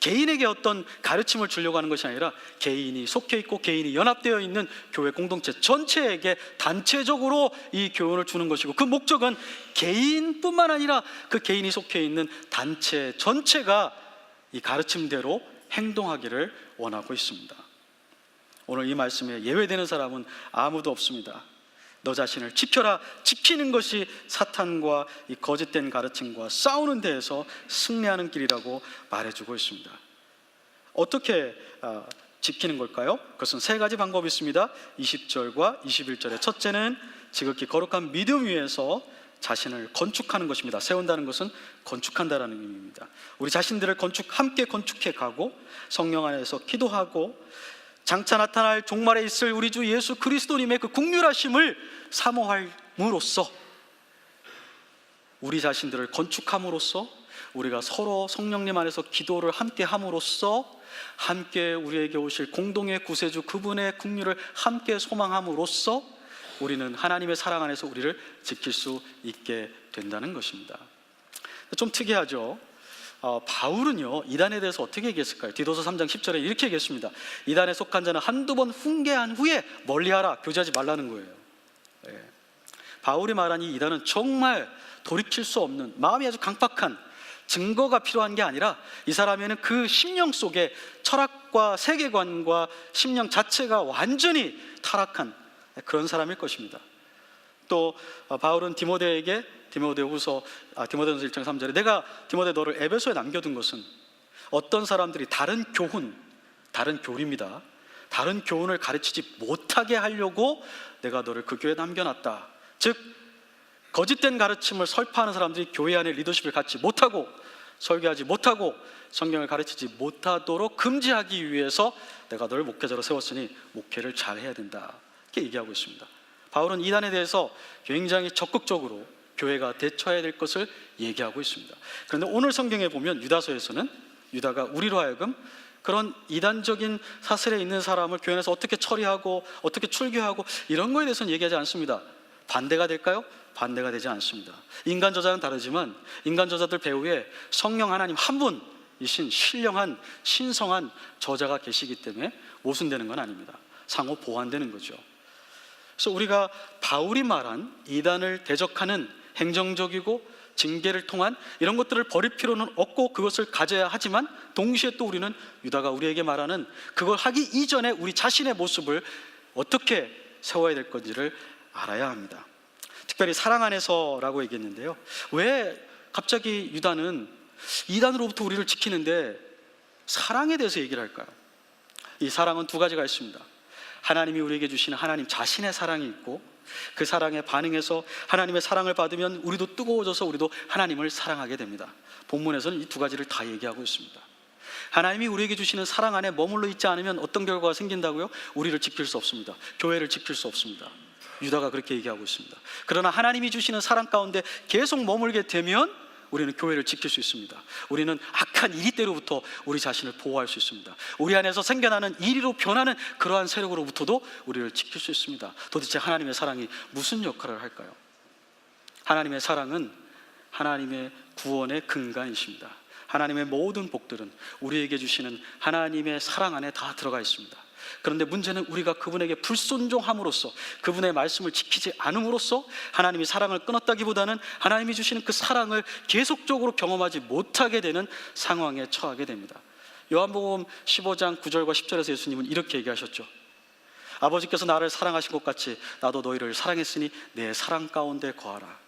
개인에게 어떤 가르침을 주려고 하는 것이 아니라 개인이 속해 있고 개인이 연합되어 있는 교회 공동체 전체에게 단체적으로 이 교훈을 주는 것이고 그 목적은 개인뿐만 아니라 그 개인이 속해 있는 단체 전체가 이 가르침대로 행동하기를 원하고 있습니다. 오늘 이 말씀에 예외되는 사람은 아무도 없습니다. 너 자신을 지켜라. 지키는 것이 사탄과 이 거짓된 가르침과 싸우는 데에서 승리하는 길이라고 말해주고 있습니다. 어떻게 지키는 걸까요? 그것은 세 가지 방법이 있습니다. 20절과 21절의 첫째는 지극히 거룩한 믿음 위에서 자신을 건축하는 것입니다. 세운다는 것은 건축한다라는 의미입니다. 우리 자신들을 함께 건축해 가고 성령 안에서 기도하고 장차 나타날 종말에 있을 우리 주 예수 그리스도님의 그 국률하심을 사모함으로써 우리 자신들을 건축함으로써 우리가 서로 성령님 안에서 기도를 함께 함으로써 함께 우리에게 오실 공동의 구세주 그분의 국률을 함께 소망함으로써 우리는 하나님의 사랑 안에서 우리를 지킬 수 있게 된다는 것입니다. 좀 특이하죠. 바울은요 이단에 대해서 어떻게 얘기했을까요? 디도서 3장 10절에 이렇게 얘기했습니다. 이단에 속한 자는 한두 번 훈계한 후에 멀리하라. 교제하지 말라는 거예요. 바울이 말한 이 이단은 정말 돌이킬 수 없는 마음이 아주 강팍한 증거가 필요한 게 아니라 이 사람에는 그 심령 속에 철학과 세계관과 심령 자체가 완전히 타락한 그런 사람일 것입니다. 또 바울은 디모데후서 1장 3절에 내가 디모데 너를 에베소에 남겨둔 것은 어떤 사람들이 다른 교리입니다. 다른 교훈을 가르치지 못하게 하려고 내가 너를 그 교회에 남겨놨다. 즉 거짓된 가르침을 설파하는 사람들이 교회 안에 리더십을 갖지 못하고 설교하지 못하고 성경을 가르치지 못하도록 금지하기 위해서 내가 너를 목회자로 세웠으니 목회를 잘 해야 된다. 이렇게 얘기하고 있습니다. 바울은 이단에 대해서 굉장히 적극적으로 교회가 대처해야 될 것을 얘기하고 있습니다. 그런데 오늘 성경에 보면 유다서에서는 유다가 우리로 하여금 그런 이단적인 사슬에 있는 사람을 교회 안에서 어떻게 처리하고 어떻게 출교하고 이런 거에 대해서는 얘기하지 않습니다. 반대가 될까요? 반대가 되지 않습니다. 인간 저자는 다르지만 인간 저자들 배후에 성령 하나님 한 분 이신 신령한 신성한 저자가 계시기 때문에 모순되는 건 아닙니다. 상호 보완되는 거죠. 그래서 우리가 바울이 말한 이단을 대적하는 행정적이고 징계를 통한 이런 것들을 버릴 필요는 없고 그것을 가져야 하지만 동시에 또 우리는 유다가 우리에게 말하는 그걸 하기 이전에 우리 자신의 모습을 어떻게 세워야 될 건지를 알아야 합니다. 특별히 사랑 안에서라고 얘기했는데요, 왜 갑자기 유다는 이단으로부터 우리를 지키는데 사랑에 대해서 얘기를 할까요? 이 사랑은 두 가지가 있습니다. 하나님이 우리에게 주시는 하나님 자신의 사랑이 있고, 그 사랑에 반응해서 하나님의 사랑을 받으면 우리도 뜨거워져서 우리도 하나님을 사랑하게 됩니다. 본문에서는 이 두 가지를 다 얘기하고 있습니다. 하나님이 우리에게 주시는 사랑 안에 머물러 있지 않으면 어떤 결과가 생긴다고요? 우리를 지킬 수 없습니다. 교회를 지킬 수 없습니다. 유다가 그렇게 얘기하고 있습니다. 그러나 하나님이 주시는 사랑 가운데 계속 머물게 되면 우리는 교회를 지킬 수 있습니다. 우리는 악한 이리때로부터 우리 자신을 보호할 수 있습니다. 우리 안에서 생겨나는 이리로 변하는 그러한 세력으로부터도 우리를 지킬 수 있습니다. 도대체 하나님의 사랑이 무슨 역할을 할까요? 하나님의 사랑은 하나님의 구원의 근간이십니다. 하나님의 모든 복들은 우리에게 주시는 하나님의 사랑 안에 다 들어가 있습니다. 그런데 문제는 우리가 그분에게 불순종함으로써, 그분의 말씀을 지키지 않음으로써 하나님이 사랑을 끊었다기보다는 하나님이 주시는 그 사랑을 계속적으로 경험하지 못하게 되는 상황에 처하게 됩니다. 요한복음 15장 9절과 10절에서 예수님은 이렇게 얘기하셨죠. 아버지께서 나를 사랑하신 것 같이 나도 너희를 사랑했으니 내 사랑 가운데 거하라.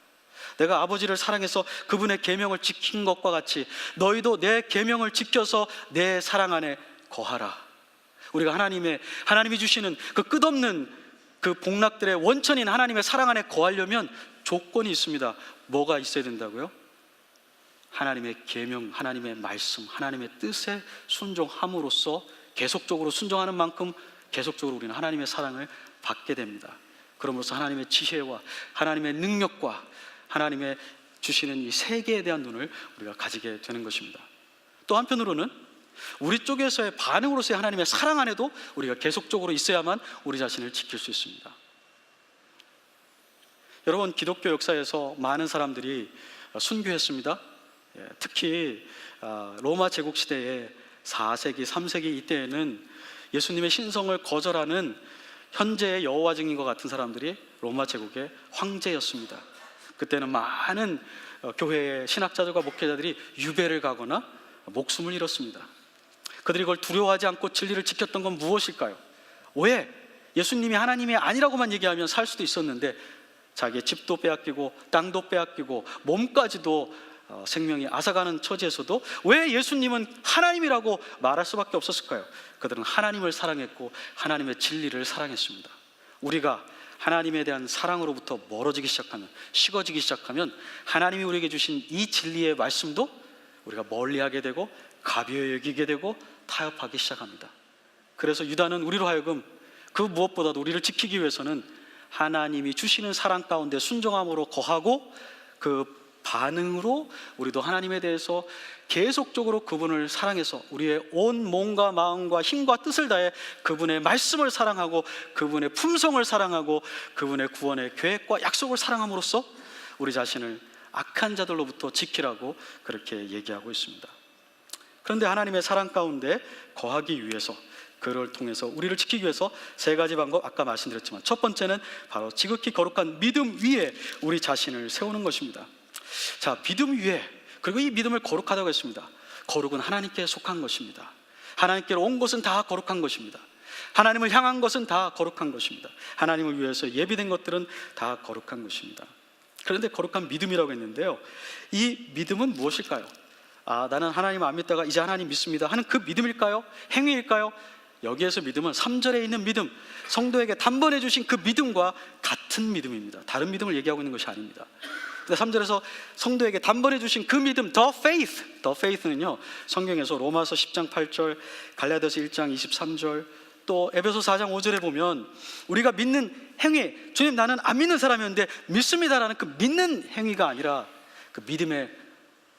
내가 아버지를 사랑해서 그분의 계명을 지킨 것과 같이 너희도 내 계명을 지켜서 내 사랑 안에 거하라. 우리가 하나님이 주시는 그 끝없는 그 복락들의 원천인 하나님의 사랑 안에 거하려면 조건이 있습니다. 뭐가 있어야 된다고요? 하나님의 계명, 하나님의 말씀, 하나님의 뜻에 순종함으로써 계속적으로 순종하는 만큼 계속적으로 우리는 하나님의 사랑을 받게 됩니다. 그러므로서 하나님의 지혜와 하나님의 능력과 하나님의 주시는 이 세계에 대한 눈을 우리가 가지게 되는 것입니다. 또 한편으로는 우리 쪽에서의 반응으로서의 하나님의 사랑 안에도 우리가 계속적으로 있어야만 우리 자신을 지킬 수 있습니다. 여러분, 기독교 역사에서 많은 사람들이 순교했습니다. 특히 로마 제국 시대에 4세기, 3세기 이때에는 예수님의 신성을 거절하는 현재의 여호와 증인과 같은 사람들이 로마 제국의 황제였습니다. 그때는 많은 교회의 신학자들과 목회자들이 유배를 가거나 목숨을 잃었습니다. 그들이 그걸 두려워하지 않고 진리를 지켰던 건 무엇일까요? 왜? 예수님이 하나님이 아니라고만 얘기하면 살 수도 있었는데 자기의 집도 빼앗기고 땅도 빼앗기고 몸까지도 생명이 앗아가는 처지에서도 왜 예수님은 하나님이라고 말할 수밖에 없었을까요? 그들은 하나님을 사랑했고 하나님의 진리를 사랑했습니다. 우리가 하나님에 대한 사랑으로부터 멀어지기 시작하면, 식어지기 시작하면 하나님이 우리에게 주신 이 진리의 말씀도 우리가 멀리하게 되고 가벼이 여기게 되고 타협하기 시작합니다. 그래서 유다는 우리로 하여금 그 무엇보다도 우리를 지키기 위해서는 하나님이 주시는 사랑 가운데 순종함으로 거하고 그 반응으로 우리도 하나님에 대해서 계속적으로 그분을 사랑해서 우리의 온 몸과 마음과 힘과 뜻을 다해 그분의 말씀을 사랑하고 그분의 품성을 사랑하고 그분의 구원의 계획과 약속을 사랑함으로써 우리 자신을 악한 자들로부터 지키라고 그렇게 얘기하고 있습니다. 그런데 하나님의 사랑 가운데 거하기 위해서, 그를 통해서 우리를 지키기 위해서 세 가지 방법, 아까 말씀드렸지만 첫 번째는 바로 지극히 거룩한 믿음 위에 우리 자신을 세우는 것입니다. 자, 믿음 위에, 그리고 이 믿음을 거룩하다고 했습니다. 거룩은 하나님께 속한 것입니다. 하나님께로 온 것은 다 거룩한 것입니다. 하나님을 향한 것은 다 거룩한 것입니다. 하나님을 위해서 예비된 것들은 다 거룩한 것입니다. 그런데 거룩한 믿음이라고 했는데요, 이 믿음은 무엇일까요? 나는 하나님 안 믿다가 이제 하나님 믿습니다 하는 그 믿음일까요? 행위일까요? 여기에서 믿음은 3절에 있는 믿음, 성도에게 단번에 주신 그 믿음과 같은 믿음입니다. 다른 믿음을 얘기하고 있는 것이 아닙니다. 3절에서 성도에게 단번에 주신 그 믿음, the faith는요, 성경에서 로마서 10장 8절, 갈라디아서 1장 23절, 또 에베소 4장 5절에 보면 우리가 믿는 행위, 주님 나는 안 믿는 사람이었는데 믿습니다라는 그 믿는 행위가 아니라 그 믿음의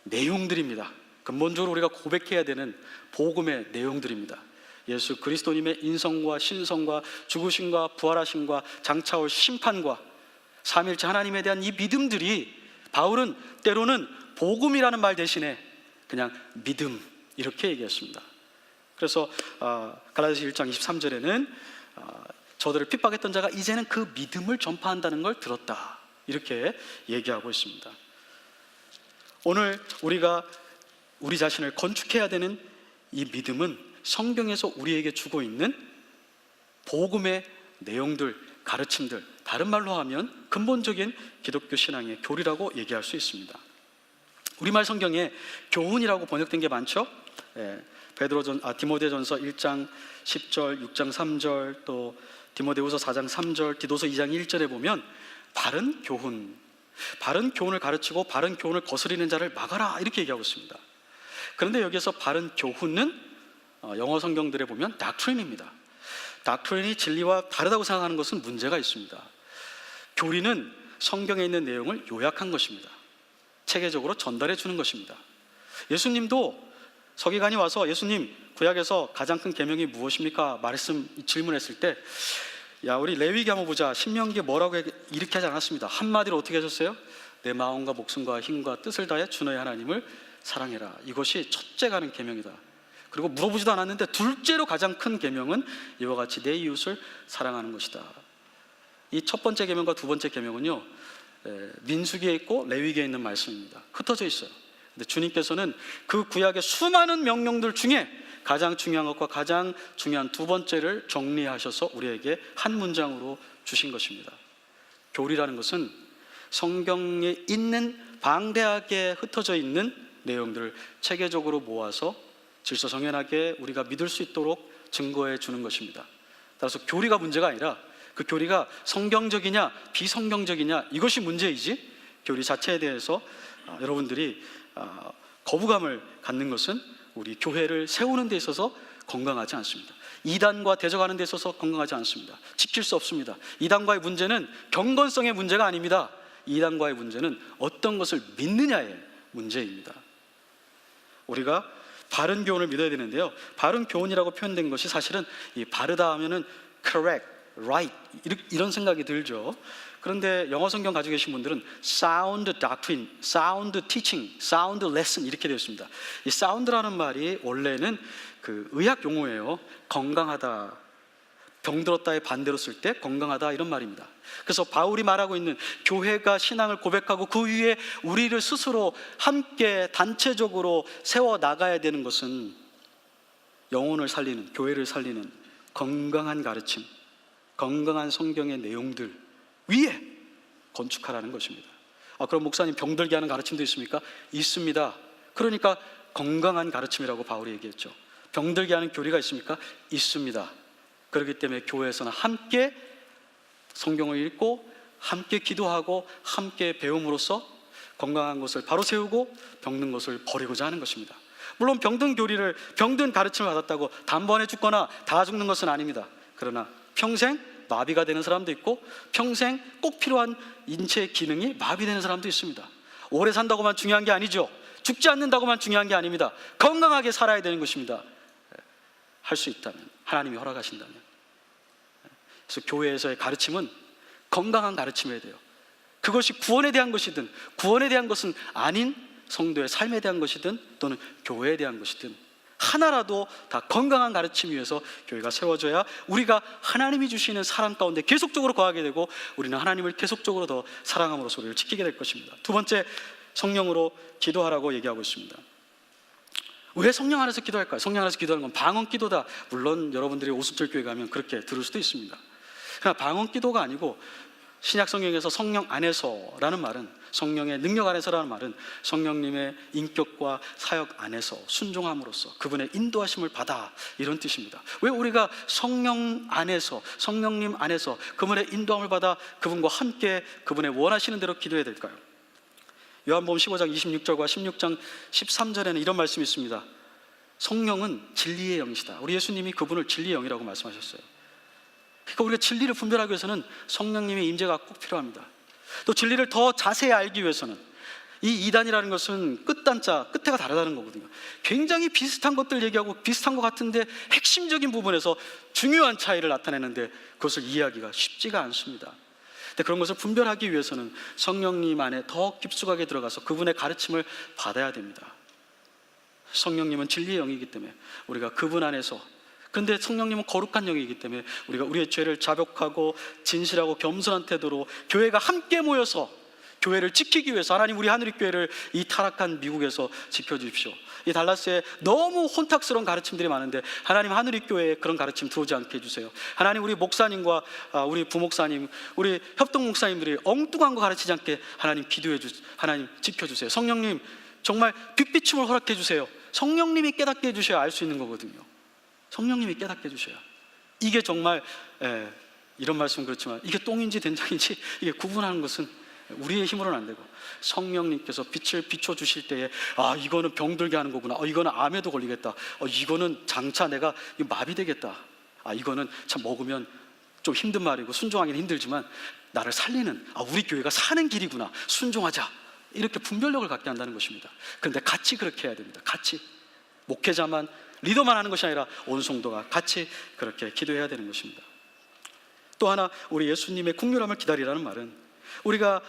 내용들입니다. 근본적으로 우리가 고백해야 되는 복음의 내용들입니다. 예수 그리스도님의 인성과 신성과 죽으심과 부활하심과 장차올 심판과 삼위일체 하나님에 대한 이 믿음들이 바울은 때로는 복음이라는 말 대신에 그냥 믿음, 이렇게 얘기했습니다. 그래서 갈라디아서 1장 23절에는 저들을 핍박했던 자가 이제는 그 믿음을 전파한다는 걸 들었다, 이렇게 얘기하고 있습니다. 오늘 우리가 우리 자신을 건축해야 되는 이 믿음은 성경에서 우리에게 주고 있는 복음의 내용들, 가르침들, 다른 말로 하면 근본적인 기독교 신앙의 교리라고 얘기할 수 있습니다. 우리말 성경에 교훈이라고 번역된 게 많죠. 디모데전서 1장 10절, 6장 3절, 또 디모데후서 4장 3절, 디도서 2장 1절에 보면 바른 교훈을 가르치고 바른 교훈을 거스리는 자를 막아라, 이렇게 얘기하고 있습니다. 그런데 여기서 바른 교훈은 영어 성경들에 보면 doctrine입니다. doctrine이 진리와 다르다고 생각하는 것은 문제가 있습니다. 교리는 성경에 있는 내용을 요약한 것입니다. 체계적으로 전달해 주는 것입니다. 예수님도 서기관이 와서 예수님, 구약에서 가장 큰 계명이 무엇입니까? 질문했을 때, 야, 우리 레위기 한번 보자. 신명기에 뭐라고 이렇게 하지 않았습니다. 한마디로 어떻게 하셨어요? 내 마음과 목숨과 힘과 뜻을 다해 주 너의 하나님을 사랑해라. 이것이 첫째 가는 계명이다. 그리고 물어보지도 않았는데 둘째로 가장 큰 계명은 이와 같이 내 이웃을 사랑하는 것이다. 이 첫 번째 계명과 두 번째 계명은요, 민수기에 있고 레위기에 있는 말씀입니다. 흩어져 있어요. 근데 주님께서는 그 구약의 수많은 명령들 중에 가장 중요한 것과 가장 중요한 두 번째를 정리하셔서 우리에게 한 문장으로 주신 것입니다. 교리라는 것은 성경에 있는 방대하게 흩어져 있는 내용들을 체계적으로 모아서 질서정연하게 우리가 믿을 수 있도록 증거해 주는 것입니다. 따라서 교리가 문제가 아니라 그 교리가 성경적이냐 비성경적이냐, 이것이 문제이지, 교리 자체에 대해서 여러분들이 거부감을 갖는 것은 우리 교회를 세우는 데 있어서 건강하지 않습니다. 이단과 대적하는 데 있어서 건강하지 않습니다. 지킬 수 없습니다. 이단과의 문제는 경건성의 문제가 아닙니다. 이단과의 문제는 어떤 것을 믿느냐의 문제입니다. 우리가 바른 교훈을 믿어야 되는데요, 바른 교훈이라고 표현된 것이 사실은 이 바르다 하면은 correct, right, 이런 생각이 들죠. 그런데 영어 성경 가지고 계신 분들은 sound doctrine, sound teaching, sound lesson 이렇게 되어 있습니다. 이 sound라는 말이 원래는 그 의학 용어예요. 건강하다, 병들었다의 반대로 쓸 때 건강하다, 이런 말입니다. 그래서 바울이 말하고 있는 교회가 신앙을 고백하고 그 위에 우리를 스스로 함께 단체적으로 세워 나가야 되는 것은 영혼을 살리는, 교회를 살리는 건강한 가르침, 건강한 성경의 내용들 위에 건축하라는 것입니다. 그럼 목사님, 병들게 하는 가르침도 있습니까? 있습니다. 그러니까 건강한 가르침이라고 바울이 얘기했죠. 병들게 하는 교리가 있습니까? 있습니다. 그렇기 때문에 교회에서는 함께 성경을 읽고 함께 기도하고 함께 배움으로써 건강한 것을 바로 세우고 병든 것을 버리고자 하는 것입니다. 물론 병든 가르침을 받았다고 단번에 죽거나 다 죽는 것은 아닙니다. 그러나 평생 마비가 되는 사람도 있고 평생 꼭 필요한 인체의 기능이 마비되는 사람도 있습니다. 오래 산다고만 중요한 게 아니죠. 죽지 않는다고만 중요한 게 아닙니다. 건강하게 살아야 되는 것입니다. 할 수 있다면, 하나님이 허락하신다면. 그래서 교회에서의 가르침은 건강한 가르침이어야 돼요. 그것이 구원에 대한 것이든 구원에 대한 것은 아닌 성도의 삶에 대한 것이든 또는 교회에 대한 것이든 하나라도 다 건강한 가르침 위에서 교회가 세워져야 우리가 하나님이 주시는 사랑 가운데 계속적으로 거하게 되고 우리는 하나님을 계속적으로 더 사랑함으로써 우리를 지키게 될 것입니다. 두 번째, 성령으로 기도하라고 얘기하고 있습니다. 왜 성령 안에서 기도할까요? 성령 안에서 기도하는 건 방언 기도다. 물론 여러분들이 오순절 교회 가면 그렇게 들을 수도 있습니다. 그러나 방언 기도가 아니고 신약 성경에서 성령 안에서라는 말은, 성령의 능력 안에서라는 말은 성령님의 인격과 사역 안에서 순종함으로써 그분의 인도하심을 받아, 이런 뜻입니다. 왜 우리가 성령 안에서, 성령님 안에서 그분의 인도함을 받아 그분과 함께 그분의 원하시는 대로 기도해야 될까요? 요한복음 15장 26절과 16장 13절에는 이런 말씀이 있습니다. 성령은 진리의 영이시다. 우리 예수님이 그분을 진리의 영이라고 말씀하셨어요. 그러니까 우리가 진리를 분별하기 위해서는 성령님의 임재가 꼭 필요합니다. 또 진리를 더 자세히 알기 위해서는, 이 이단이라는 것은 끝단자, 끝에가 다르다는 거거든요. 굉장히 비슷한 것들 얘기하고 비슷한 것 같은데 핵심적인 부분에서 중요한 차이를 나타내는데 그것을 이해하기가 쉽지가 않습니다. 근데 그런 것을 분별하기 위해서는 성령님 안에 더 깊숙하게 들어가서 그분의 가르침을 받아야 됩니다. 성령님은 진리의 영이기 때문에 우리가 그분 안에서, 그런데 성령님은 거룩한 영이기 때문에 우리가 우리의 죄를 자복하고 진실하고 겸손한 태도로 교회가 함께 모여서 교회를 지키기 위해서, 하나님 우리 하늘교회를 이 타락한 미국에서 지켜주십시오. 이 달라스에 너무 혼탁스러운 가르침들이 많은데 하나님 하늘교회에 그런 가르침 들어오지 않게 해주세요. 하나님 우리 목사님과 우리 부목사님, 우리 협동 목사님들이 엉뚱한 거 가르치지 않게 하나님 하나님 지켜주세요. 성령님 정말 빛비춤을 허락해 주세요. 성령님이 깨닫게 해주셔야 알 수 있는 거거든요. 성령님이 깨닫게 해주셔야. 이게 정말 이런 말씀은 그렇지만 이게 똥인지 된장인지 이게 구분하는 것은 우리의 힘으로는 안 되고 성령님께서 빛을 비춰주실 때에 이거는 병들게 하는 거구나, 이거는 암에도 걸리겠다, 이거는 장차 내가 마비되겠다, 이거는 참 먹으면 좀 힘든 말이고 순종하기는 힘들지만 나를 살리는 우리 교회가 사는 길이구나, 순종하자, 이렇게 분별력을 갖게 한다는 것입니다. 그런데 같이 그렇게 해야 됩니다. 같이 목회자만, 리더만 하는 것이 아니라 온 성도가 같이 그렇게 기도해야 되는 것입니다. 또 하나, 우리 예수님의 국률함을 기다리라는 말은 우리가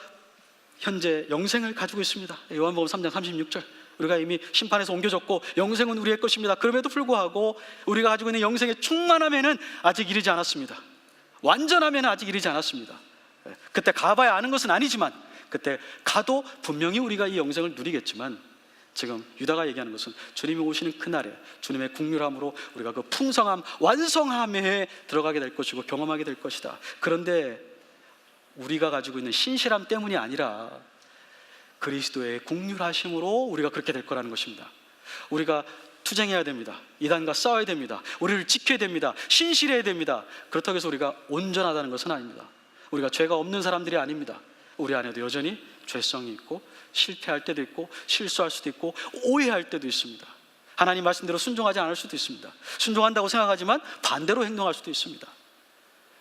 현재 영생을 가지고 있습니다. 요한복음 3장 36절, 우리가 이미 심판에서 옮겨졌고 영생은 우리의 것입니다. 그럼에도 불구하고 우리가 가지고 있는 영생의 충만함에는 아직 이르지 않았습니다. 완전함에는 아직 이르지 않았습니다. 그때 가봐야 아는 것은 아니지만, 그때 가도 분명히 우리가 이 영생을 누리겠지만, 지금 유다가 얘기하는 것은 주님이 오시는 그날에 주님의 국률함으로 우리가 그 풍성함, 완성함에 들어가게 될 것이고 경험하게 될 것이다. 그런데 우리가 가지고 있는 신실함 때문이 아니라 그리스도의 국률하심으로 우리가 그렇게 될 거라는 것입니다. 우리가 투쟁해야 됩니다. 이단과 싸워야 됩니다. 우리를 지켜야 됩니다. 신실해야 됩니다. 그렇다고 해서 우리가 온전하다는 것은 아닙니다. 우리가 죄가 없는 사람들이 아닙니다. 우리 안에도 여전히 죄성이 있고 실패할 때도 있고 실수할 수도 있고 오해할 때도 있습니다. 하나님 말씀대로 순종하지 않을 수도 있습니다. 순종한다고 생각하지만 반대로 행동할 수도 있습니다.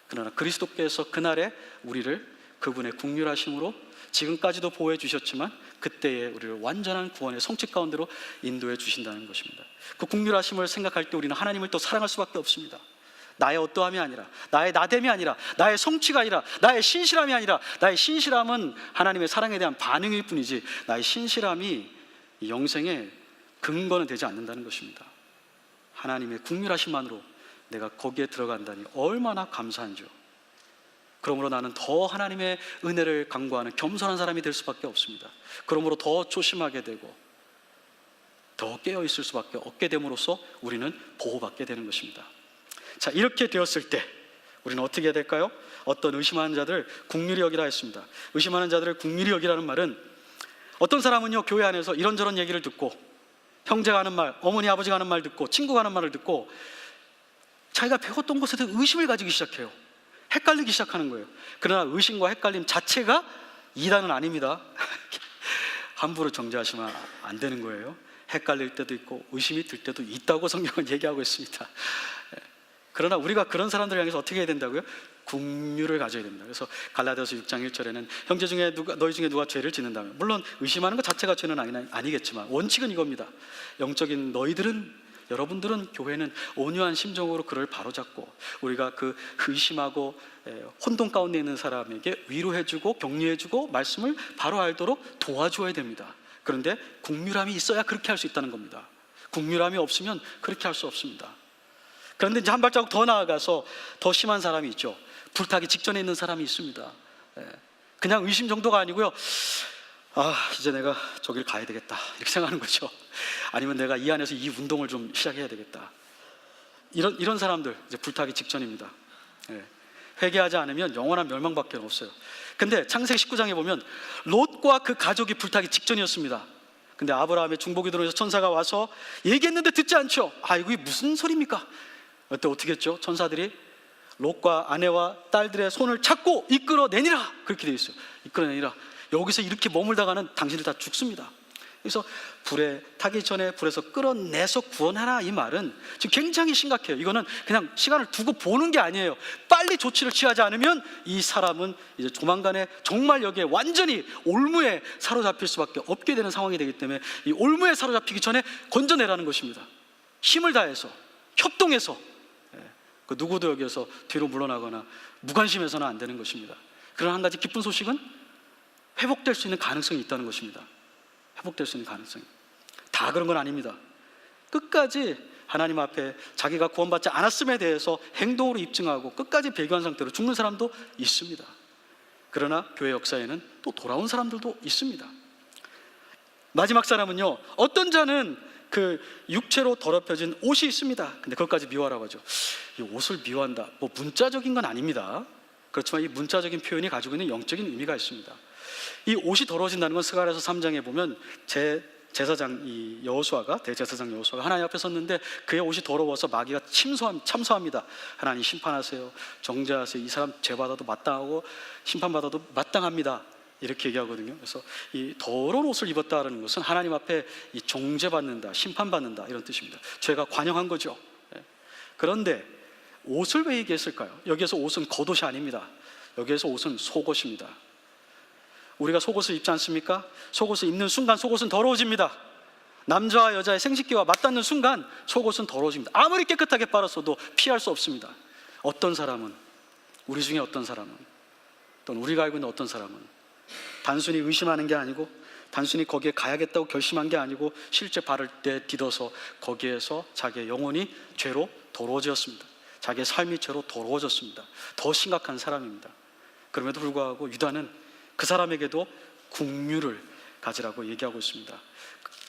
그러나 그리스도께서 그날에 우리를 그분의 국률하심으로 지금까지도 보호해 주셨지만 그때에 우리를 완전한 구원의 성취 가운데로 인도해 주신다는 것입니다. 그 국률하심을 생각할 때 우리는 하나님을 또 사랑할 수밖에 없습니다. 나의 어떠함이 아니라, 나의 나됨이 아니라, 나의 성취가 아니라, 나의 신실함이 아니라, 나의 신실함은 하나님의 사랑에 대한 반응일 뿐이지 나의 신실함이 영생의 근거는 되지 않는다는 것입니다. 하나님의 국률하심만으로 내가 거기에 들어간다니 얼마나 감사한지요. 그러므로 나는 더 하나님의 은혜를 간구하는 겸손한 사람이 될 수밖에 없습니다. 그러므로 더 조심하게 되고 더 깨어있을 수밖에 없게 됨으로써 우리는 보호받게 되는 것입니다. 자, 이렇게 되었을 때 우리는 어떻게 해야 될까요? 어떤 의심하는 자들을 국률이 여기라 했습니다. 의심하는 자들을 국률이 여기라는 말은, 어떤 사람은요 교회 안에서 이런저런 얘기를 듣고 형제가 하는 말, 어머니 아버지가 하는 말 듣고 친구가 하는 말을 듣고 자기가 배웠던 것에 대해 의심을 가지기 시작해요. 헷갈리기 시작하는 거예요. 그러나 의심과 헷갈림 자체가 이단은 아닙니다. 함부로 정죄하시면 안 되는 거예요. 헷갈릴 때도 있고 의심이 들 때도 있다고 성경은 얘기하고 있습니다. 그러나 우리가 그런 사람들을 향해서 어떻게 해야 된다고요? 국률을 가져야 됩니다. 그래서 갈라디아서 6장 1절에는 형제 중에 너희 중에 누가 죄를 짓는다면, 물론 의심하는 것 자체가 죄는 아니겠지만 원칙은 이겁니다. 영적인 여러분들은 교회는 온유한 심정으로 그를 바로잡고 우리가 그 의심하고 혼돈 가운데 있는 사람에게 위로해주고 격려해주고 말씀을 바로 알도록 도와줘야 됩니다. 그런데 국률함이 있어야 그렇게 할 수 있다는 겁니다. 국률함이 없으면 그렇게 할 수 없습니다. 그런데 이제 한 발자국 더 나아가서 더 심한 사람이 있죠. 불타기 직전에 있는 사람이 있습니다. 그냥 의심 정도가 아니고요, 이제 내가 저길 가야 되겠다 이렇게 생각하는 거죠. 아니면 내가 이 안에서 이 운동을 좀 시작해야 되겠다. 이런 사람들 이제 불타기 직전입니다. 회개하지 않으면 영원한 멸망밖에 없어요. 근데 창세기 19장에 보면 롯과 그 가족이 불타기 직전이었습니다. 근데 아브라함의 중보기 들어서 천사가 와서 얘기했는데 듣지 않죠. 이게 무슨 소리입니까? 그때 어떻게 했죠? 천사들이 롯과 아내와 딸들의 손을 잡고 이끌어내니라, 그렇게 되어 있어요. 이끌어내니라. 여기서 이렇게 머물다가는 당신들 다 죽습니다. 그래서 불에 타기 전에 불에서 끌어내서 구원하라, 이 말은 지금 굉장히 심각해요. 이거는 그냥 시간을 두고 보는 게 아니에요. 빨리 조치를 취하지 않으면 이 사람은 이제 조만간에 정말 여기에 완전히 올무에 사로잡힐 수밖에 없게 되는 상황이 되기 때문에 이 올무에 사로잡히기 전에 건져내라는 것입니다. 힘을 다해서, 협동해서. 그 누구도 여기에서 뒤로 물러나거나 무관심해서는 안 되는 것입니다. 그러나 한 가지 기쁜 소식은 회복될 수 있는 가능성이 있다는 것입니다. 회복될 수 있는 가능성이. 다 그런 건 아닙니다. 끝까지 하나님 앞에 자기가 구원받지 않았음에 대해서 행동으로 입증하고 끝까지 배교한 상태로 죽는 사람도 있습니다. 그러나 교회 역사에는 또 돌아온 사람들도 있습니다. 마지막 사람은요, 어떤 자는 그 육체로 더럽혀진 옷이 있습니다. 근데 그것까지 미워하라고 하죠. 이 옷을 미워한다, 뭐 문자적인 건 아닙니다. 그렇지만 이 문자적인 표현이 가지고 있는 영적인 의미가 있습니다. 이 옷이 더러워진다는 건 스가랴서 3장에 보면 제사장 이 여호수아가, 대제사장 여호수아가 하나님 앞에 섰는데 그의 옷이 더러워서 마귀가 참소합니다. 하나님 심판하세요, 정죄하세요, 이 사람 죄받아도 마땅하고 심판받아도 마땅합니다, 이렇게 얘기하거든요. 그래서 이 더러운 옷을 입었다는 것은 하나님 앞에 이 정죄받는다, 심판받는다, 이런 뜻입니다. 죄가 관영한 거죠. 그런데 옷을 왜 얘기했을까요? 여기에서 옷은 겉옷이 아닙니다. 여기에서 옷은 속옷입니다. 우리가 속옷을 입지 않습니까? 속옷을 입는 순간 속옷은 더러워집니다. 남자와 여자의 생식기와 맞닿는 순간 속옷은 더러워집니다. 아무리 깨끗하게 빨았어도 피할 수 없습니다. 어떤 사람은, 우리 중에 어떤 사람은, 또는 우리가 알고 있는 어떤 사람은 단순히 의심하는 게 아니고, 단순히 거기에 가야겠다고 결심한 게 아니고 실제 발을 내딛어서 거기에서 자기의 영혼이 죄로 더러워졌습니다. 자기의 삶이 죄로 더러워졌습니다. 더 심각한 사람입니다. 그럼에도 불구하고 유다는 그 사람에게도 긍휼을 가지라고 얘기하고 있습니다.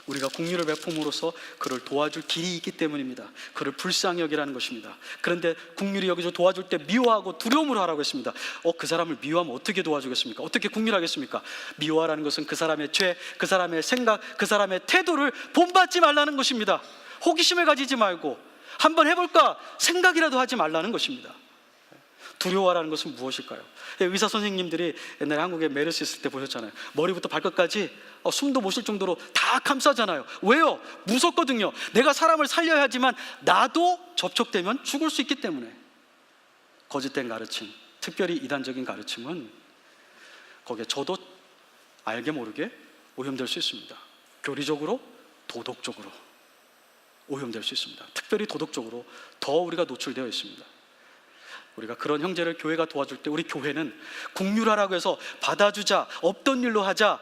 우리가 긍휼을 베품으로써 그를 도와줄 길이 있기 때문입니다. 그를 불쌍히 여기라는 것입니다. 그런데 긍휼히 여기서 도와줄 때 미워하고 두려움으로 하라고 했습니다. 그 사람을 미워하면 어떻게 도와주겠습니까? 어떻게 긍휼하겠습니까? 미워하라는 것은 그 사람의 죄, 그 사람의 생각, 그 사람의 태도를 본받지 말라는 것입니다. 호기심을 가지지 말고 한번 해볼까 생각이라도 하지 말라는 것입니다. 두려워하라는 것은 무엇일까요? 의사 선생님들이 옛날에 한국에 메르스 있을 때 보셨잖아요. 머리부터 발끝까지 숨도 못 쉴 정도로 다 감싸잖아요. 왜요? 무섭거든요. 내가 사람을 살려야 하지만 나도 접촉되면 죽을 수 있기 때문에. 거짓된 가르침, 특별히 이단적인 가르침은 거기에 저도 알게 모르게 오염될 수 있습니다. 교리적으로, 도덕적으로 오염될 수 있습니다. 특별히 도덕적으로 더 우리가 노출되어 있습니다. 우리가 그런 형제를 교회가 도와줄 때 우리 교회는 긍휼하라고 해서 받아주자, 없던 일로 하자,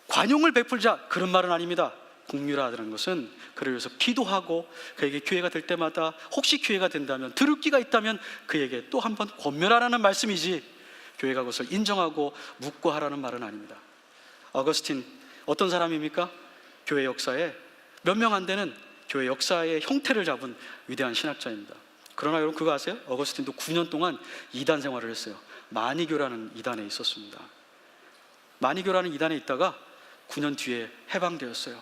관용을 베풀자, 그런 말은 아닙니다. 긍휼하다는 것은 그를 위해서 기도하고 그에게 기회가 될 때마다, 혹시 기회가 된다면, 들을 기가 있다면 그에게 또 한 번 권면하라는 말씀이지, 교회가 그것을 인정하고 묻고 하라는 말은 아닙니다. 어거스틴 어떤 사람입니까? 교회 역사에 몇 명 안 되는 교회 역사의 형태를 잡은 위대한 신학자입니다. 그러나 여러분 그거 아세요? 어거스틴도 9년 동안 이단 생활을 했어요. 마니교라는 이단에 있었습니다. 마니교라는 이단에 있다가 9년 뒤에 해방되었어요.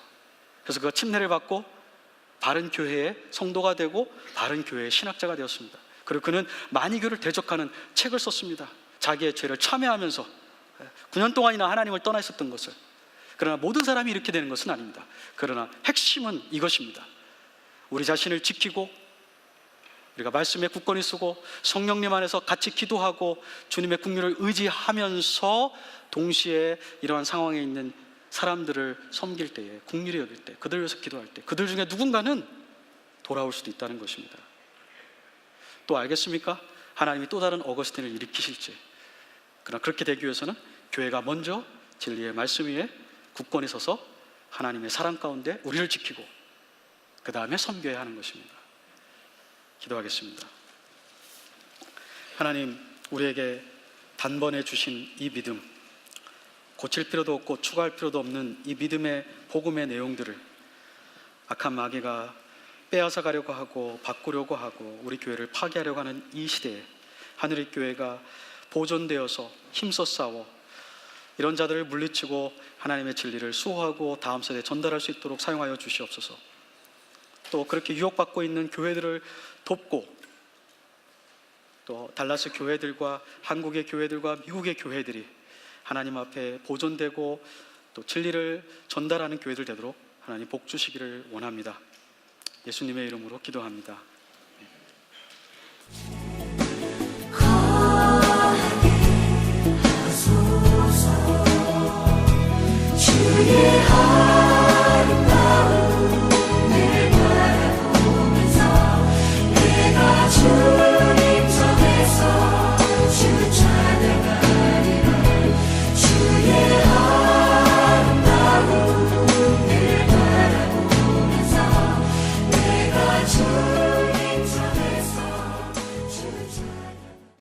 그래서 그가 침례를 받고 바른 교회의 성도가 되고 바른 교회의 신학자가 되었습니다. 그리고 그는 마니교를 대적하는 책을 썼습니다. 자기의 죄를 참회하면서 9년 동안이나 하나님을 떠나 있었던 것을. 그러나 모든 사람이 이렇게 되는 것은 아닙니다. 그러나 핵심은 이것입니다. 우리 자신을 지키고 우리가 말씀에 굳건히 쓰고 성령님 안에서 같이 기도하고 주님의 긍휼을 의지하면서 동시에 이러한 상황에 있는 사람들을 섬길 때에, 긍휼히 여길 때, 그들 위해서 기도할 때 그들 중에 누군가는 돌아올 수도 있다는 것입니다. 또 알겠습니까? 하나님이 또 다른 어거스틴을 일으키실지. 그러나 그렇게 되기 위해서는 교회가 먼저 진리의 말씀 위에 굳건히 서서 하나님의 사랑 가운데 우리를 지키고 그 다음에 섬겨야 하는 것입니다. 기도하겠습니다. 하나님, 우리에게 단번에 주신 이 믿음, 고칠 필요도 없고 추가할 필요도 없는 이 믿음의 복음의 내용들을 악한 마귀가 빼앗아 가려고 하고 바꾸려고 하고 우리 교회를 파괴하려고 하는 이 시대에 하늘의 교회가 보존되어서 힘써 싸워 이런 자들을 물리치고 하나님의 진리를 수호하고 다음 세대에 전달할 수 있도록 사용하여 주시옵소서. 또 그렇게 유혹받고 있는 교회들을 돕고 또 달라스 교회들과 한국의 교회들과 미국의 교회들이 하나님 앞에 보존되고 또 진리를 전달하는 교회들 되도록 하나님 복 주시기를 원합니다. 예수님의 이름으로 기도합니다.